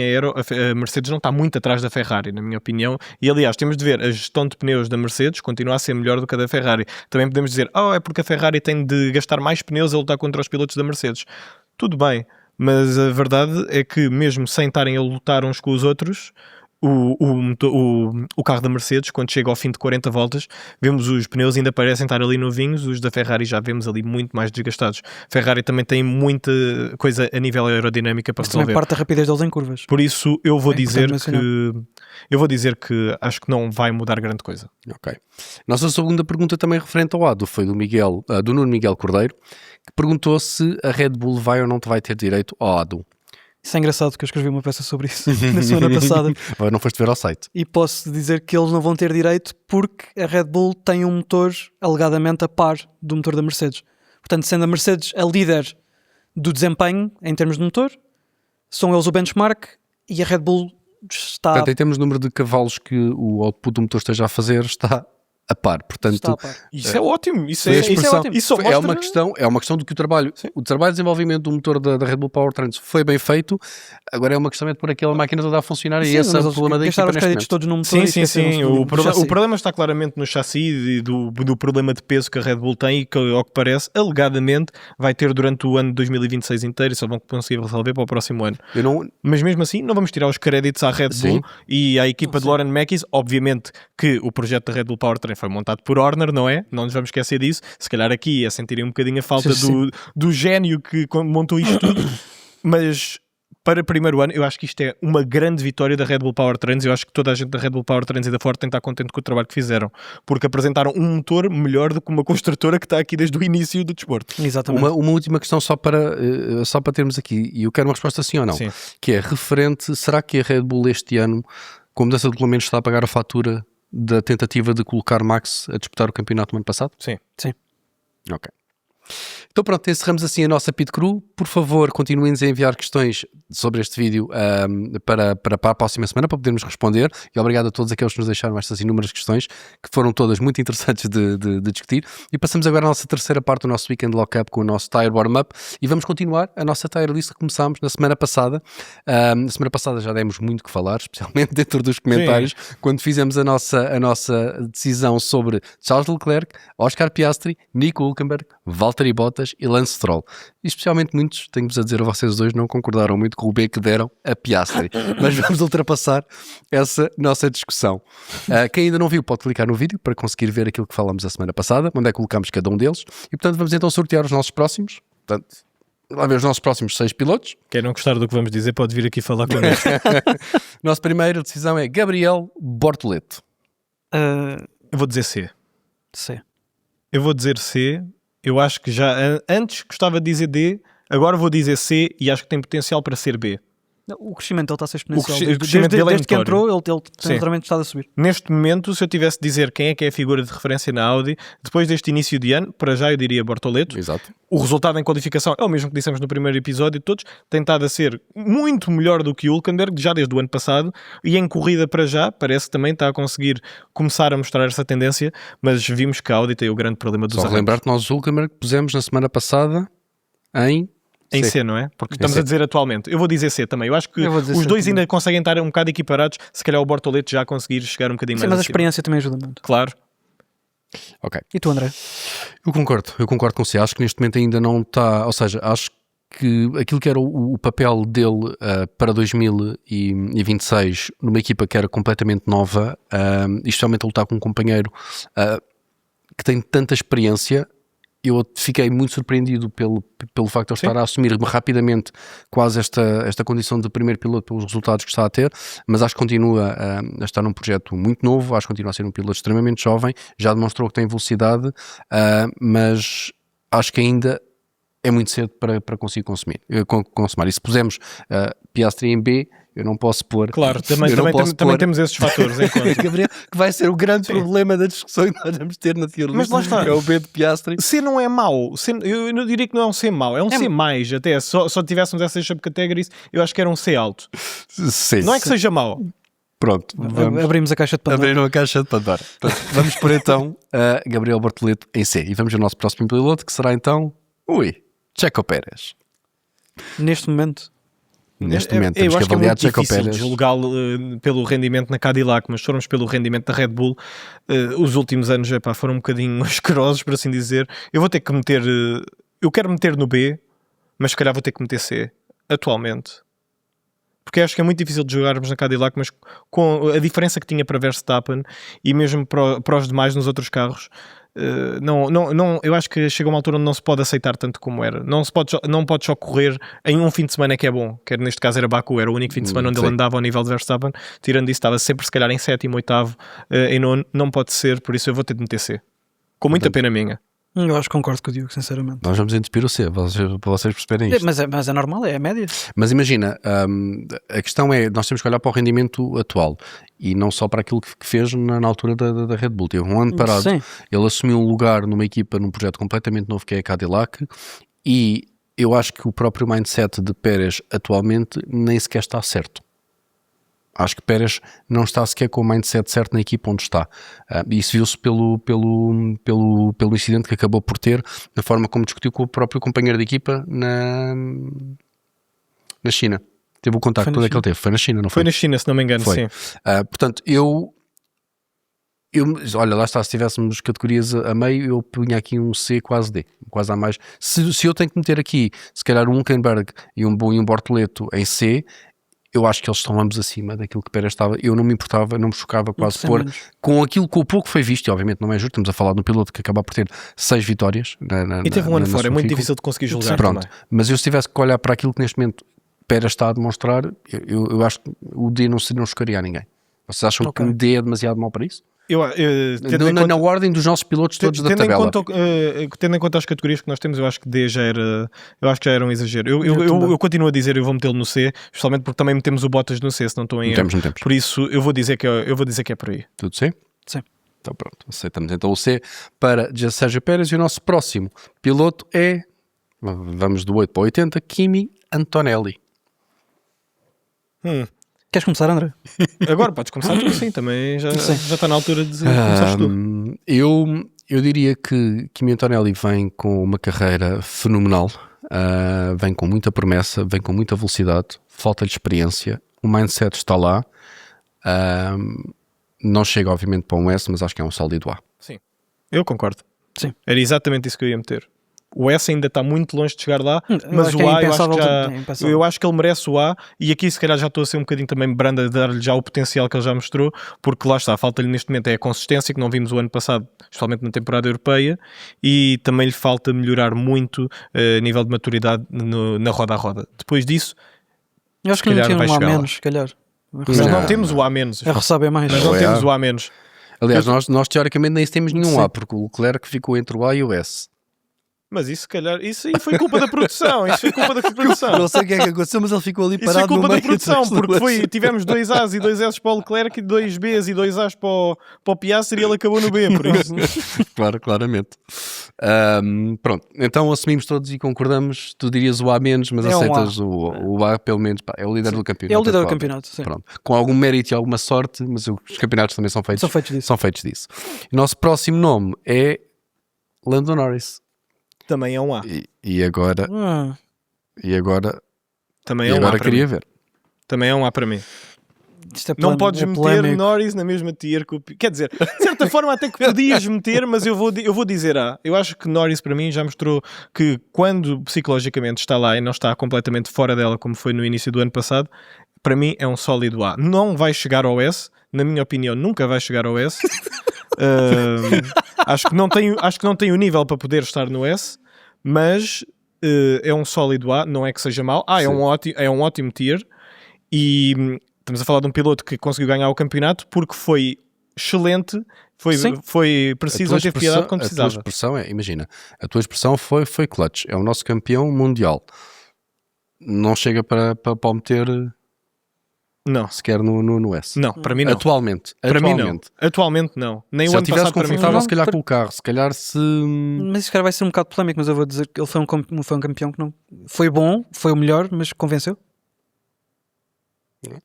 S2: aero a Mercedes não está muito atrás da Ferrari, na minha opinião. E aliás, temos de ver a gestão de pneus da Mercedes continuar a ser melhor do que a da Ferrari. Também podemos dizer, é porque a Ferrari tem de gastar mais pneus a lutar contra os pilotos da Mercedes. Tudo bem. Mas a verdade é que mesmo sem estarem a lutar uns com os outros, o carro da Mercedes, quando chega ao fim de 40 voltas, vemos os pneus ainda parecem estar ali novinhos, os da Ferrari já vemos ali muito mais desgastados. Ferrari também tem muita coisa a nível aerodinâmica para resolver.
S3: Também parte da rapidez deles em curvas.
S2: Por isso eu vou dizer que acho que não vai mudar grande coisa.
S1: Ok. Nossa segunda pergunta também referente ao ADO foi do Nuno Miguel Cordeiro, que perguntou se a Red Bull vai ou não vai ter direito ao ADO.
S3: Isso é engraçado, que eu escrevi uma peça sobre isso na semana passada.
S1: Não foste ver ao site.
S3: E posso dizer que eles não vão ter direito porque a Red Bull tem um motor alegadamente a par do motor da Mercedes. Portanto, sendo a Mercedes a líder do desempenho em termos de motor, são eles o benchmark e a Red Bull está...
S1: Portanto, em termos de número de cavalos que o output do motor esteja a fazer, está a par. Portanto,
S2: isso é ótimo. Isso
S1: é
S2: ótimo. Isso
S1: é uma questão do que o trabalho de desenvolvimento do motor da Red Bull Powertrains foi bem feito. Agora é uma questão de pôr aquela máquina toda a funcionar e esse é o problema da equipa neste momento.
S3: Todos no motor.
S2: Sim. O problema está claramente no chassi e do problema de peso que a Red Bull tem e que, ao que parece, alegadamente vai ter durante o ano de 2026 inteiro e só vão conseguir resolver para o próximo ano. Mas mesmo assim, não vamos tirar os créditos à Red Bull e à equipa de Lauren Mackey. Obviamente que o projeto da Red Bull Powertrain foi montado por Horner, não é? Não nos vamos esquecer disso. Se calhar aqui a sentirem um bocadinho a falta do gênio que montou isto tudo. Mas para o primeiro ano, eu acho que isto é uma grande vitória da Red Bull Powertrains. Eu acho que toda a gente da Red Bull Powertrains e da Ford tem de estar contente com o trabalho que fizeram, porque apresentaram um motor melhor do que uma construtora que está aqui desde o início do desporto.
S3: Exatamente.
S1: Uma última questão só para termos aqui, e eu quero uma resposta sim ou não, que é referente, será que a Red Bull este ano, com a mudança de regulamento, está a pagar a fatura da tentativa de colocar Max a disputar o campeonato no ano passado?
S2: Sim.
S1: Ok. Então pronto, encerramos assim a nossa Pit Crew. Por favor, continuem-nos a enviar questões sobre este vídeo para a próxima semana, para podermos responder. E obrigado a todos aqueles que nos deixaram estas inúmeras questões, que foram todas muito interessantes de discutir. E passamos agora à nossa terceira parte do nosso Weekend Lockup com o nosso Tire Warm-Up. E vamos continuar a nossa Tire List que começámos na semana passada. Na semana passada já demos muito que falar, especialmente dentro dos comentários, quando fizemos a nossa decisão sobre Charles Leclerc, Oscar Piastri, Nico Hülkenberg, Valtteri Bottas e Lance Stroll. E especialmente muitos, tenho-vos a dizer a vocês dois, não concordaram muito com o B que deram a Piastri. Mas vamos ultrapassar essa nossa discussão. Quem ainda não viu pode clicar no vídeo para conseguir ver aquilo que falámos a semana passada, onde é que colocamos cada um deles. E portanto vamos então sortear os nossos próximos. Portanto, lá ver os nossos próximos 6 pilotos.
S2: Quem não gostar do que vamos dizer pode vir aqui falar connosco.
S1: Nossa primeira decisão é Gabriel Bortoleto.
S2: Eu vou dizer C.
S3: C.
S2: Eu vou dizer C. Eu acho que já antes gostava de dizer D, agora vou dizer C e acho que tem potencial para ser B.
S3: O crescimento dele está a ser exponencial.
S2: Desde
S3: que entrou, ele tem realmente estado a subir.
S2: Neste momento, se eu tivesse de dizer quem é que é a figura de referência na Audi, depois deste início de ano, para já eu diria Bortoleto.
S1: Exato.
S2: O resultado em qualificação é o mesmo que dissemos no primeiro episódio de todos, tem estado a ser muito melhor do que o Hülkenberg, já desde o ano passado, e em corrida para já, parece que também está a conseguir começar a mostrar essa tendência, mas vimos que a Audi tem o grande problema dos arrancos.
S1: Só lembrar que nós o Hülkenberg pusemos na semana passada em
S2: C, não é? Porque estamos a dizer atualmente. Eu vou dizer C também. Eu acho que os dois ainda conseguem estar um bocado equiparados. Se calhar o Bortoleto já conseguir chegar um bocadinho mais
S3: mas a
S2: acima.
S3: experiência também ajuda muito.
S2: Claro.
S1: Ok.
S3: E tu, André?
S1: Eu concordo com você. Acho que neste momento ainda não está... Ou seja, acho que aquilo que era o papel dele para 2026 numa equipa que era completamente nova, especialmente a lutar com um companheiro que tem tanta experiência, eu fiquei muito surpreendido pelo facto de ele estar a assumir rapidamente quase esta condição de primeiro piloto pelos resultados que está a ter, mas acho que continua a estar num projeto muito novo, acho que continua a ser um piloto extremamente jovem, já demonstrou que tem velocidade, mas acho que ainda é muito cedo para conseguir consumar. E se pusermos Piastri em B, eu não posso pôr...
S2: Claro, também temos esses fatores em conta.
S1: Gabriel, que vai ser o grande problema da discussão que nós vamos ter na Tier List.
S2: Mas lá está.
S1: É o B de Piastri.
S2: C não é mau. Eu não diria que não é um C mau. É um C mais até. Só tivéssemos essas subcategorias, eu acho que era um C alto.
S1: Sim,
S2: não é que seja mau.
S1: Pronto.
S3: Abrimos a caixa de Pandora.
S1: Abriram a caixa de Pandora. Vamos por então a Gabriel Bortoleto em C. E vamos ao nosso próximo piloto, que será então... Checo Pérez.
S3: Neste momento
S1: temos que avaliar Checo Pérez.
S2: Eu acho que é muito difícil julgá-lo pelo rendimento na Cadillac, mas se formos pelo rendimento da Red Bull, os últimos anos foram um bocadinho asquerosos, por assim dizer. Eu vou ter que meter... eu quero meter no B, mas se calhar vou ter que meter C, atualmente. Porque acho que é muito difícil de jogarmos na Cadillac, mas com a diferença que tinha para Verstappen e mesmo para os demais nos outros carros, eu acho que chega uma altura onde não se pode aceitar tanto como era. Não pode só correr em um fim de semana que é bom, que neste caso era Baku, era o único fim de semana onde ele andava ao nível de Verstappen. Tirando isso, estava sempre se calhar em sétimo, oitavo, em nono. Não pode ser, por isso eu vou ter de meter C. Com muita pena minha.
S3: Eu acho que concordo com o Diogo, sinceramente.
S1: Nós vamos entupir o C, para vocês perceberem isto.
S3: Mas é normal, é a média.
S1: Mas imagina, a questão é, nós temos que olhar para o rendimento atual e não só para aquilo que fez na altura da Red Bull. Teve um ano parado,
S3: Sim.
S1: Ele assumiu um lugar numa equipa, num projeto completamente novo que é a Cadillac, e eu acho que o próprio mindset de Pérez atualmente nem sequer está certo. Acho que Pérez não está sequer com o mindset certo na equipa onde está. Isso viu-se pelo incidente que acabou por ter, na forma como discutiu com o próprio companheiro de equipa na China. Teve o contacto, onde é que ele teve? Foi na China, não foi?
S2: Foi na China, se não me engano,
S1: foi.
S2: sim.
S1: Portanto, olha, lá está, se tivéssemos categorias a meio, eu punha aqui um C quase D, quase a mais. Se eu tenho que meter aqui, se calhar um Hülkenberg e um Bortoleto em C, eu acho que eles estão ambos acima daquilo que Pérez estava. Eu não me importava, não me chocava quase pôr com aquilo que o pouco foi visto, e obviamente não é justo, estamos a falar de um piloto que acaba por ter 6 vitórias.
S2: E teve um ano fora, é muito difícil de conseguir julgar.
S1: Pronto,
S2: também.
S1: mas eu se tivesse que olhar para aquilo que neste momento Pérez está a demonstrar, eu acho que o D não chocaria a ninguém. Vocês acham que o D é demasiado mau para isso? Na ordem dos nossos pilotos todos da tabela.
S2: Tendo em conta as categorias que nós temos, eu acho que D já era um exagero. Eu continuo a dizer, eu vou metê-lo no C, especialmente porque também metemos o Bottas no C, se não estou em erro. Por isso eu vou dizer que é por aí.
S1: Tudo C?
S3: Sim.
S1: Então pronto, aceitamos então o C para Sérgio Pérez, e o nosso próximo piloto é, vamos do 8 para o 80, Kimi Antonelli.
S3: Queres começar, André?
S2: Agora podes começar tu, sim, também já está na altura de começares tu.
S1: Eu diria que Kimi Antonelli vem com uma carreira fenomenal, vem com muita promessa, vem com muita velocidade, falta-lhe experiência, o mindset está lá, não chega obviamente para um S, mas acho que é um sólido A.
S2: Sim, eu concordo.
S3: Sim.
S2: Era exatamente isso que eu ia meter. O S ainda está muito longe de chegar lá, mas o A eu acho que ele merece o A, e aqui se calhar já estou a ser um bocadinho também branda, a dar-lhe já o potencial que ele já mostrou, porque lá está, falta-lhe neste momento é a consistência que não vimos o ano passado, especialmente na temporada europeia, e também lhe falta melhorar muito a nível de maturidade na roda a roda. Depois disso,
S3: eu acho que não tinha um A menos, se calhar.
S2: Mas não temos o A menos.
S3: A ressabe é mais.
S2: Mas não temos o A menos.
S1: Aliás, nós teoricamente nem temos nenhum A, porque o Leclerc ficou entre o A e o S.
S2: Mas isso, se calhar, isso aí foi culpa da produção. Isso foi culpa da produção.
S1: Não sei o que é que aconteceu, mas ele ficou ali parado.
S2: Isso foi culpa da produção, porque tivemos 2 A's e 2 S's para o Leclerc, e 2 B's e 2 A's para o Piastri, e ele acabou no B, por isso.
S1: Claro, claramente. Pronto, então assumimos todos e concordamos. Tu dirias o A menos, mas aceitas o A pelo menos. Pá, é o líder do campeonato.
S3: É o líder do campeonato, sim.
S1: Pronto. Com algum mérito e alguma sorte, mas os campeonatos também são feitos disso. O nosso próximo nome é Lando Norris.
S2: Também é um A.
S1: E agora
S2: também é um A.
S1: Queria ver.
S2: Também é um A para mim. Não podes meter Norris na mesma tier que o... Quer dizer, de certa forma até que podias meter, mas eu vou dizer A. Eu acho que Norris para mim já mostrou que quando psicologicamente está lá e não está completamente fora dela, como foi no início do ano passado, para mim é um sólido A. Não vai chegar ao S, na minha opinião nunca vai chegar ao S. Acho que não tem o nível para poder estar no S, mas é um sólido A, não é que seja mau. É um ótimo tier, e estamos a falar de um piloto que conseguiu ganhar o campeonato porque foi excelente, foi preciso, não teve piedade quando precisava.
S1: A tua expressão imagina, a tua expressão foi clutch, é o nosso campeão mundial. Não chega para o meter sequer no S.
S2: Não, para mim não.
S1: Atualmente.
S2: Atualmente não. Nem
S1: se
S2: o ano passado
S1: confortável, se calhar com o carro, se calhar se...
S3: Mas isso cara vai ser um bocado polémico, mas eu vou dizer que ele foi um campeão que não... Foi bom, foi o melhor, mas convenceu?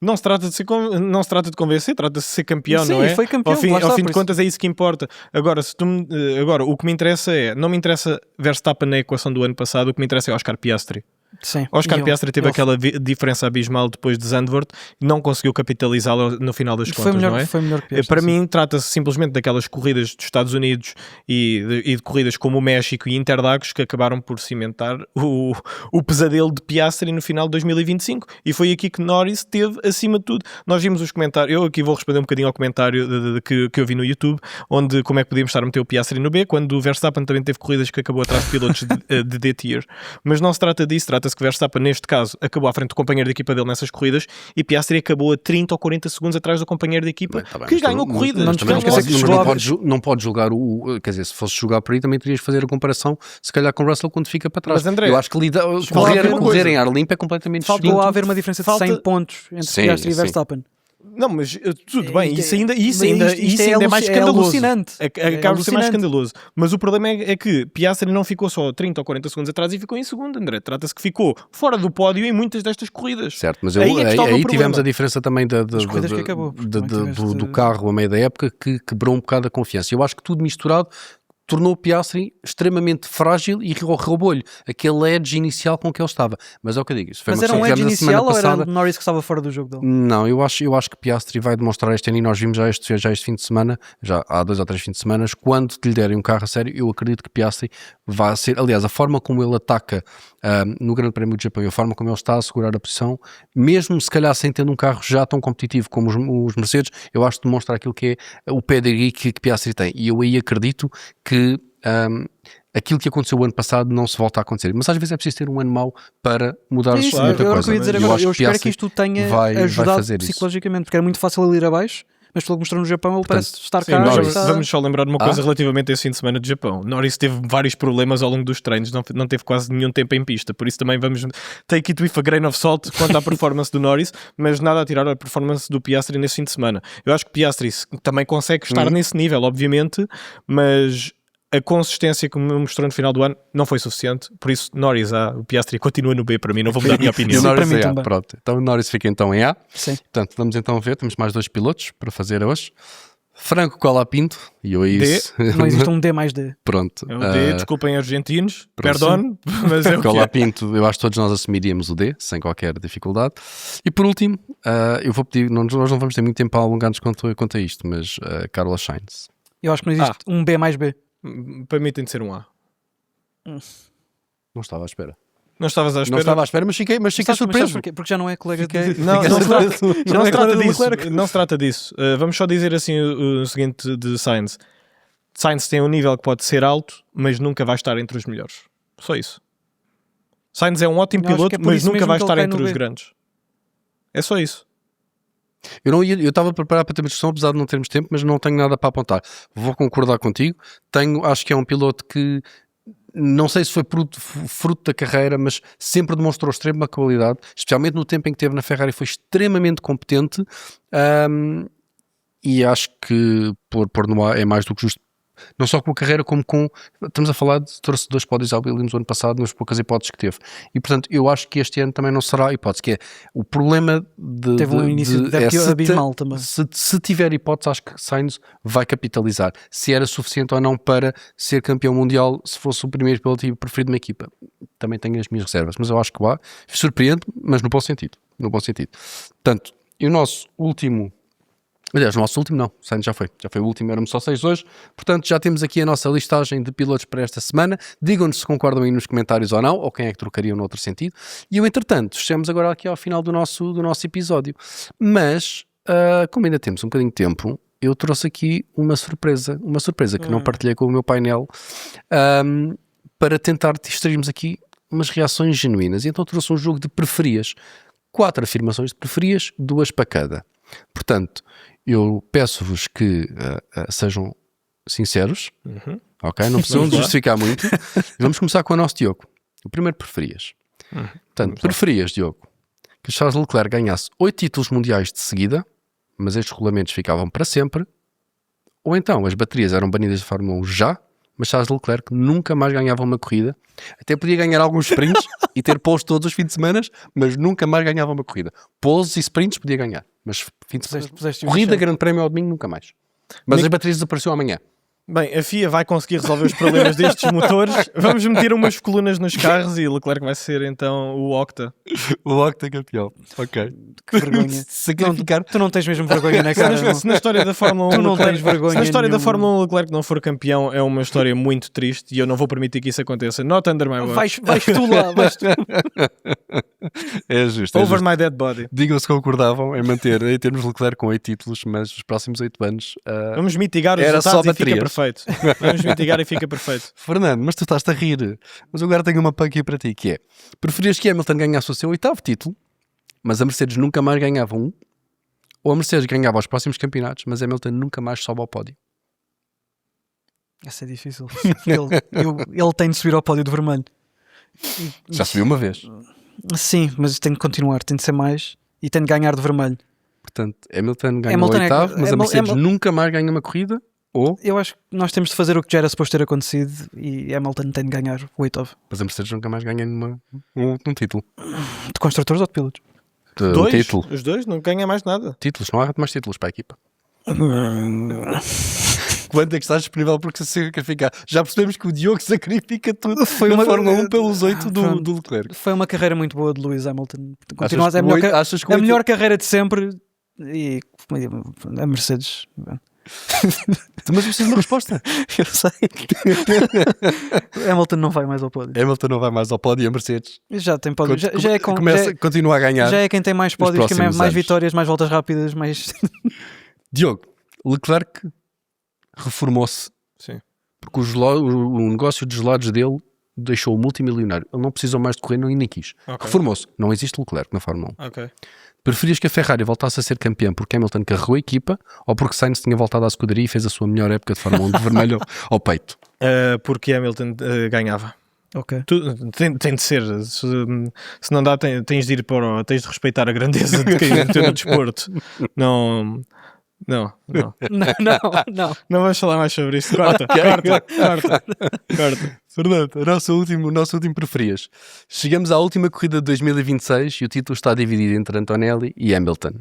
S2: Não se trata de convencer, trata-se de ser campeão,
S3: Sim,
S2: não é?
S3: Foi campeão,
S2: ao fim de contas é isso que importa. Agora, o que me interessa não me interessa Verstappen na equação do ano passado, o que me interessa é Oscar Piastri.
S3: Sim.
S2: Oscar Piastri teve aquela diferença abismal depois de Zandvoort, não conseguiu capitalizá-la no final das contas,
S3: não
S2: é?
S3: Foi melhor que Piastri,
S2: para mim, trata-se simplesmente daquelas corridas dos Estados Unidos e de corridas como o México e Interlagos que acabaram por cimentar o pesadelo de Piastri no final de 2025, e foi aqui que Norris teve acima de tudo. Nós vimos os comentários, eu aqui vou responder um bocadinho ao comentário que eu vi no YouTube, onde como é que podíamos estar a meter o Piastri no B, quando o Verstappen também teve corridas que acabou atrás de pilotos de D-tier, mas não se trata disso, trata-se que Verstappen, neste caso, acabou à frente do companheiro de equipa dele nessas corridas, e Piastri acabou a 30 ou 40 segundos atrás do companheiro de equipa que ganhou corridas.
S1: Não pode julgar quer dizer, se fosse julgar por aí também terias de fazer a comparação se calhar com o Russell quando fica para trás.
S2: Mas, André,
S1: eu acho que correr em ar limpo é completamente distinto.
S3: Faltou a haver uma diferença de 100 pontos entre Piastri e Verstappen.
S2: Não, mas tudo bem, isso ainda é mais escandaloso.
S3: Alucinante.
S2: Acaba por ser mais escandaloso. Mas o problema é que Piastri não ficou só 30 ou 40 segundos atrás e ficou em segundo, André. Trata-se que ficou fora do pódio em muitas destas corridas.
S1: Certo, mas aí tivemos a diferença também do carro a meio da época que quebrou um bocado a confiança. Eu acho que tudo misturado tornou o Piastri extremamente frágil e roubou-lhe aquele edge inicial com que ele estava. Mas é o que eu digo. Isso foi
S3: mas era um edge inicial ou era Norris que estava fora do jogo dele?
S1: Não, eu acho que Piastri vai demonstrar este ano, e nós vimos já este fim de semana, já há 2 ou 3 fins de semana, quando lhe derem um carro a sério, eu acredito que Piastri vai ser, aliás, a forma como ele ataca no Grande Prémio do Japão e a forma como ele está a segurar a posição, mesmo se calhar sem ter um carro já tão competitivo como os Mercedes, eu acho que demonstra aquilo que é o pedigree que Piastri tem, e eu aí acredito que aquilo que aconteceu o ano passado não se volta a acontecer, mas às vezes é preciso ter um ano mau para mudar muita coisa.
S3: Eu espero que isto tenha ajudado psicologicamente, porque era muito fácil ele ir abaixo, mas pelo que mostrou no Japão ele parece estar cá.
S2: Vamos só lembrar de uma coisa relativamente a esse fim de semana de Japão. Norris teve vários problemas ao longo dos treinos, não teve quase nenhum tempo em pista, por isso também vamos take it with a grain of salt quanto à performance do Norris, mas nada a tirar a performance do Piastri nesse fim de semana. Eu acho que Piastri também consegue estar nesse nível, obviamente, mas a consistência que me mostrou no final do ano não foi suficiente, por isso Norris A, o Piastri continua no B para mim, não vou mudar a minha opinião.
S1: E o Norris é A, pronto. Então o Norris fica então em A.
S3: Sim.
S1: Portanto, vamos então ver, temos mais 2 pilotos para fazer hoje. Franco Colapinto, e eu isso...
S3: Não existe um D mais D.
S1: Pronto.
S2: É o D, desculpem argentinos, perdão, mas é o
S1: Colapinto, eu acho que todos nós assumiríamos o D, sem qualquer dificuldade. E por último, eu vou pedir, nós não vamos ter muito tempo a alongar-nos quanto a isto, mas Carlos Sainz.
S3: Eu acho que não existe um B mais B.
S2: Para mim tem de ser um A.
S1: Não estava à espera.
S2: Não estavas à espera?
S1: Não estava à espera, mas fiquei surpreso.
S3: Porque já não é colega
S2: Não se trata disso. Vamos só dizer assim o seguinte de Sainz. Sainz tem um nível que pode ser alto, mas nunca vai estar entre os melhores. Só isso. Sainz é um ótimo piloto, mas nunca vai estar entre os grandes. É só isso.
S1: Eu estava preparado para ter uma discussão, apesar de não termos tempo, mas não tenho nada para apontar. Vou concordar contigo. Acho que é um piloto que não sei se foi fruto da carreira, mas sempre demonstrou extrema qualidade, especialmente no tempo em que esteve na Ferrari, foi extremamente competente, e acho que pôr no A é mais do que justo, não só com a carreira, como estamos a falar de trouxe 2 pódios ao Williams o ano passado, nas poucas hipóteses que teve, e portanto eu acho que este ano também não será a hipótese, que é o problema
S3: teve um início abismal também.
S1: Se tiver hipótese, acho que Sainz vai capitalizar, se era suficiente ou não para ser campeão mundial, se fosse o primeiro piloto preferido de uma equipa, também tenho as minhas reservas, mas eu acho que surpreende, mas no bom sentido, portanto, e o nosso último... Aliás, o nosso último não, o Sainz já foi o último, éramos só 6 hoje, portanto já temos aqui a nossa listagem de pilotos para esta semana, digam-nos se concordam aí nos comentários ou não, ou quem é que trocariam no outro sentido, e eu entretanto, chegamos agora aqui ao final do nosso episódio, mas como ainda temos um bocadinho de tempo, eu trouxe aqui uma surpresa que não partilhei com o meu painel, para tentar distrairmos aqui umas reações genuínas, e então trouxe um jogo de preferias, 4 afirmações de preferias, 2 para cada. Portanto, eu peço-vos que sejam sinceros, ok? Não precisam de justificar muito. Vamos começar com o nosso Diogo. O primeiro preferias. Portanto, preferias, Diogo, que Charles Leclerc ganhasse 8 títulos mundiais de seguida, mas estes regulamentos ficavam para sempre, ou então as baterias eram banidas de Fórmula 1 já, mas Charles Leclerc nunca mais ganhava uma corrida, até podia ganhar alguns sprints e ter poles todos os fins de semana, mas nunca mais ganhava uma corrida. Poles e sprints podia ganhar, mas fim de semana, corrida, grande prémio ao domingo, nunca mais. Mas as baterias desapareciam amanhã.
S2: Bem, a FIA vai conseguir resolver os problemas destes motores. Vamos meter umas colunas nos carros e Leclerc vai ser então o Octa.
S1: O Octa campeão. Ok.
S3: Que vergonha.
S1: Sacrificar.
S3: Tu não tens mesmo vergonha na cara.
S2: Se na história da Fórmula 1
S3: tu não tens vergonha.
S2: Se na história
S3: nenhuma.
S2: da Fórmula 1 Leclerc não for campeão, é uma história muito triste e eu não vou permitir que isso aconteça. Not under my watch.
S3: Vais tu lá. Vais tu.
S1: É justo.
S2: Over my dead body.
S1: Digam-se que concordavam em manter, em termos Leclerc com 8 títulos, mas os próximos 8 anos
S2: vamos mitigar os
S1: era
S2: resultados
S1: só
S2: e fica
S1: baterias.
S2: perfeito. Vamos mitigar e fica perfeito.
S1: Fernando, mas tu estás a rir. Mas agora tenho uma aqui para ti, que é: preferias que Hamilton ganhasse o seu 8º título, mas a Mercedes nunca mais ganhava um, ou a Mercedes ganhava os próximos campeonatos, mas Hamilton nunca mais sobe ao pódio?
S3: Essa é difícil. Ele tem de subir ao pódio de vermelho.
S1: Já subiu uma vez.
S3: Sim, mas tem de continuar, tem de ser mais e tem de ganhar de vermelho.
S1: Portanto, Hamilton ganha o 8º, mas a Mercedes nunca mais ganha uma corrida, ou...
S3: Eu acho que nós temos de fazer o que já era suposto ter acontecido e Hamilton tem de ganhar o 8º.
S1: Mas a Mercedes nunca mais ganha um título.
S3: De construtores ou de pilotos?
S1: Um título.
S2: Os dois não ganham mais nada.
S1: Títulos, não há mais títulos para a equipa. Quanto é que estás disponível por sacrificar? Já percebemos que o Diogo sacrifica tudo na Fórmula 1 pelos 8 do Leclerc.
S3: Foi uma carreira muito boa de Lewis Hamilton.
S1: Continua a ser
S3: a melhor carreira de sempre e a Mercedes...
S1: Mas preciso de uma resposta.
S3: Eu sei. Hamilton não vai mais ao pódio.
S1: Hamilton não vai mais ao pódio e a Mercedes
S3: já tem pódio.
S1: Continua a ganhar.
S3: Já é quem tem mais pódios, que mais vitórias, mais voltas rápidas, mais...
S1: Diogo, Leclerc reformou-se.
S2: Sim.
S1: Porque o negócio dos gelados dele deixou-o multimilionário. Ele não precisou mais de correr, nem quis. Okay. Reformou-se. Não existe Leclerc na Fórmula 1.
S2: Ok.
S1: Preferias que a Ferrari voltasse a ser campeã porque Hamilton carregou a equipa ou porque Sainz tinha voltado à escuderia e fez a sua melhor época de Fórmula 1 de vermelho ao peito?
S2: Porque Hamilton ganhava.
S3: Ok.
S2: Tem de ser. Se não dá, tens de ir para tens de respeitar a grandeza de quem entrou no desporto. Não. Não vamos falar mais sobre isso. Corta.
S1: Fernando, o nosso último preferias. Chegamos à última corrida de 2026 e o título está dividido entre Antonelli e Hamilton.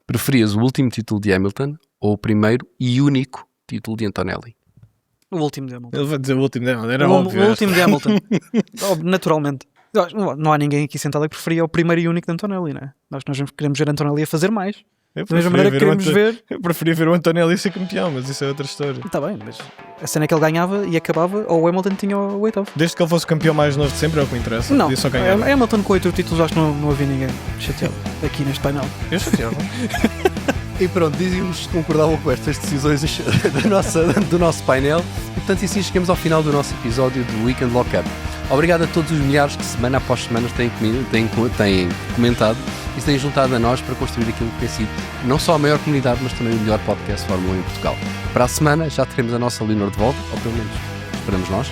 S1: Preferias o último título de Hamilton ou o primeiro e único título de Antonelli?
S3: O último de Hamilton.
S2: Ele vai dizer o último de Hamilton. Era óbvio.
S3: O último de Hamilton. Naturalmente. Não há ninguém aqui sentado que preferia o primeiro e único de Antonelli, não é? Nós queremos ver Antonelli a fazer mais. Da mesma maneira que queremos ver.
S2: Eu preferia ver o Antonelli ser campeão, mas isso é outra história.
S3: Está bem, mas a cena é que ele ganhava e acabava, ou o Hamilton tinha o 8º.
S2: Desde que ele fosse o campeão mais novo de sempre, é o que me interessa.
S3: Não,
S2: o
S3: Hamilton com 8 títulos, acho que não havia ninguém chateado aqui neste painel.
S2: Eu chateava.
S1: E pronto, dizíamos que concordavam com estas decisões do nosso painel. E portanto, assim chegamos ao final do nosso episódio do Weekend Lockup. Obrigado a todos os milhares que semana após semana têm comentado e se têm juntado a nós para construir aquilo que tem sido não só a maior comunidade, mas também o melhor podcast de Fórmula 1 em Portugal. Para a semana já teremos a nossa Leonor de volta, ou pelo menos esperamos nós.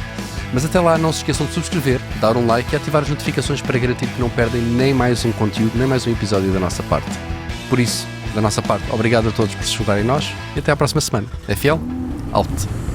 S1: Mas até lá não se esqueçam de subscrever, dar um like e ativar as notificações para garantir que não perdem nem mais um conteúdo, nem mais um episódio da nossa parte. Por isso, da nossa parte, obrigado a todos por se juntarem a nós e até à próxima semana. É fiel? Alto!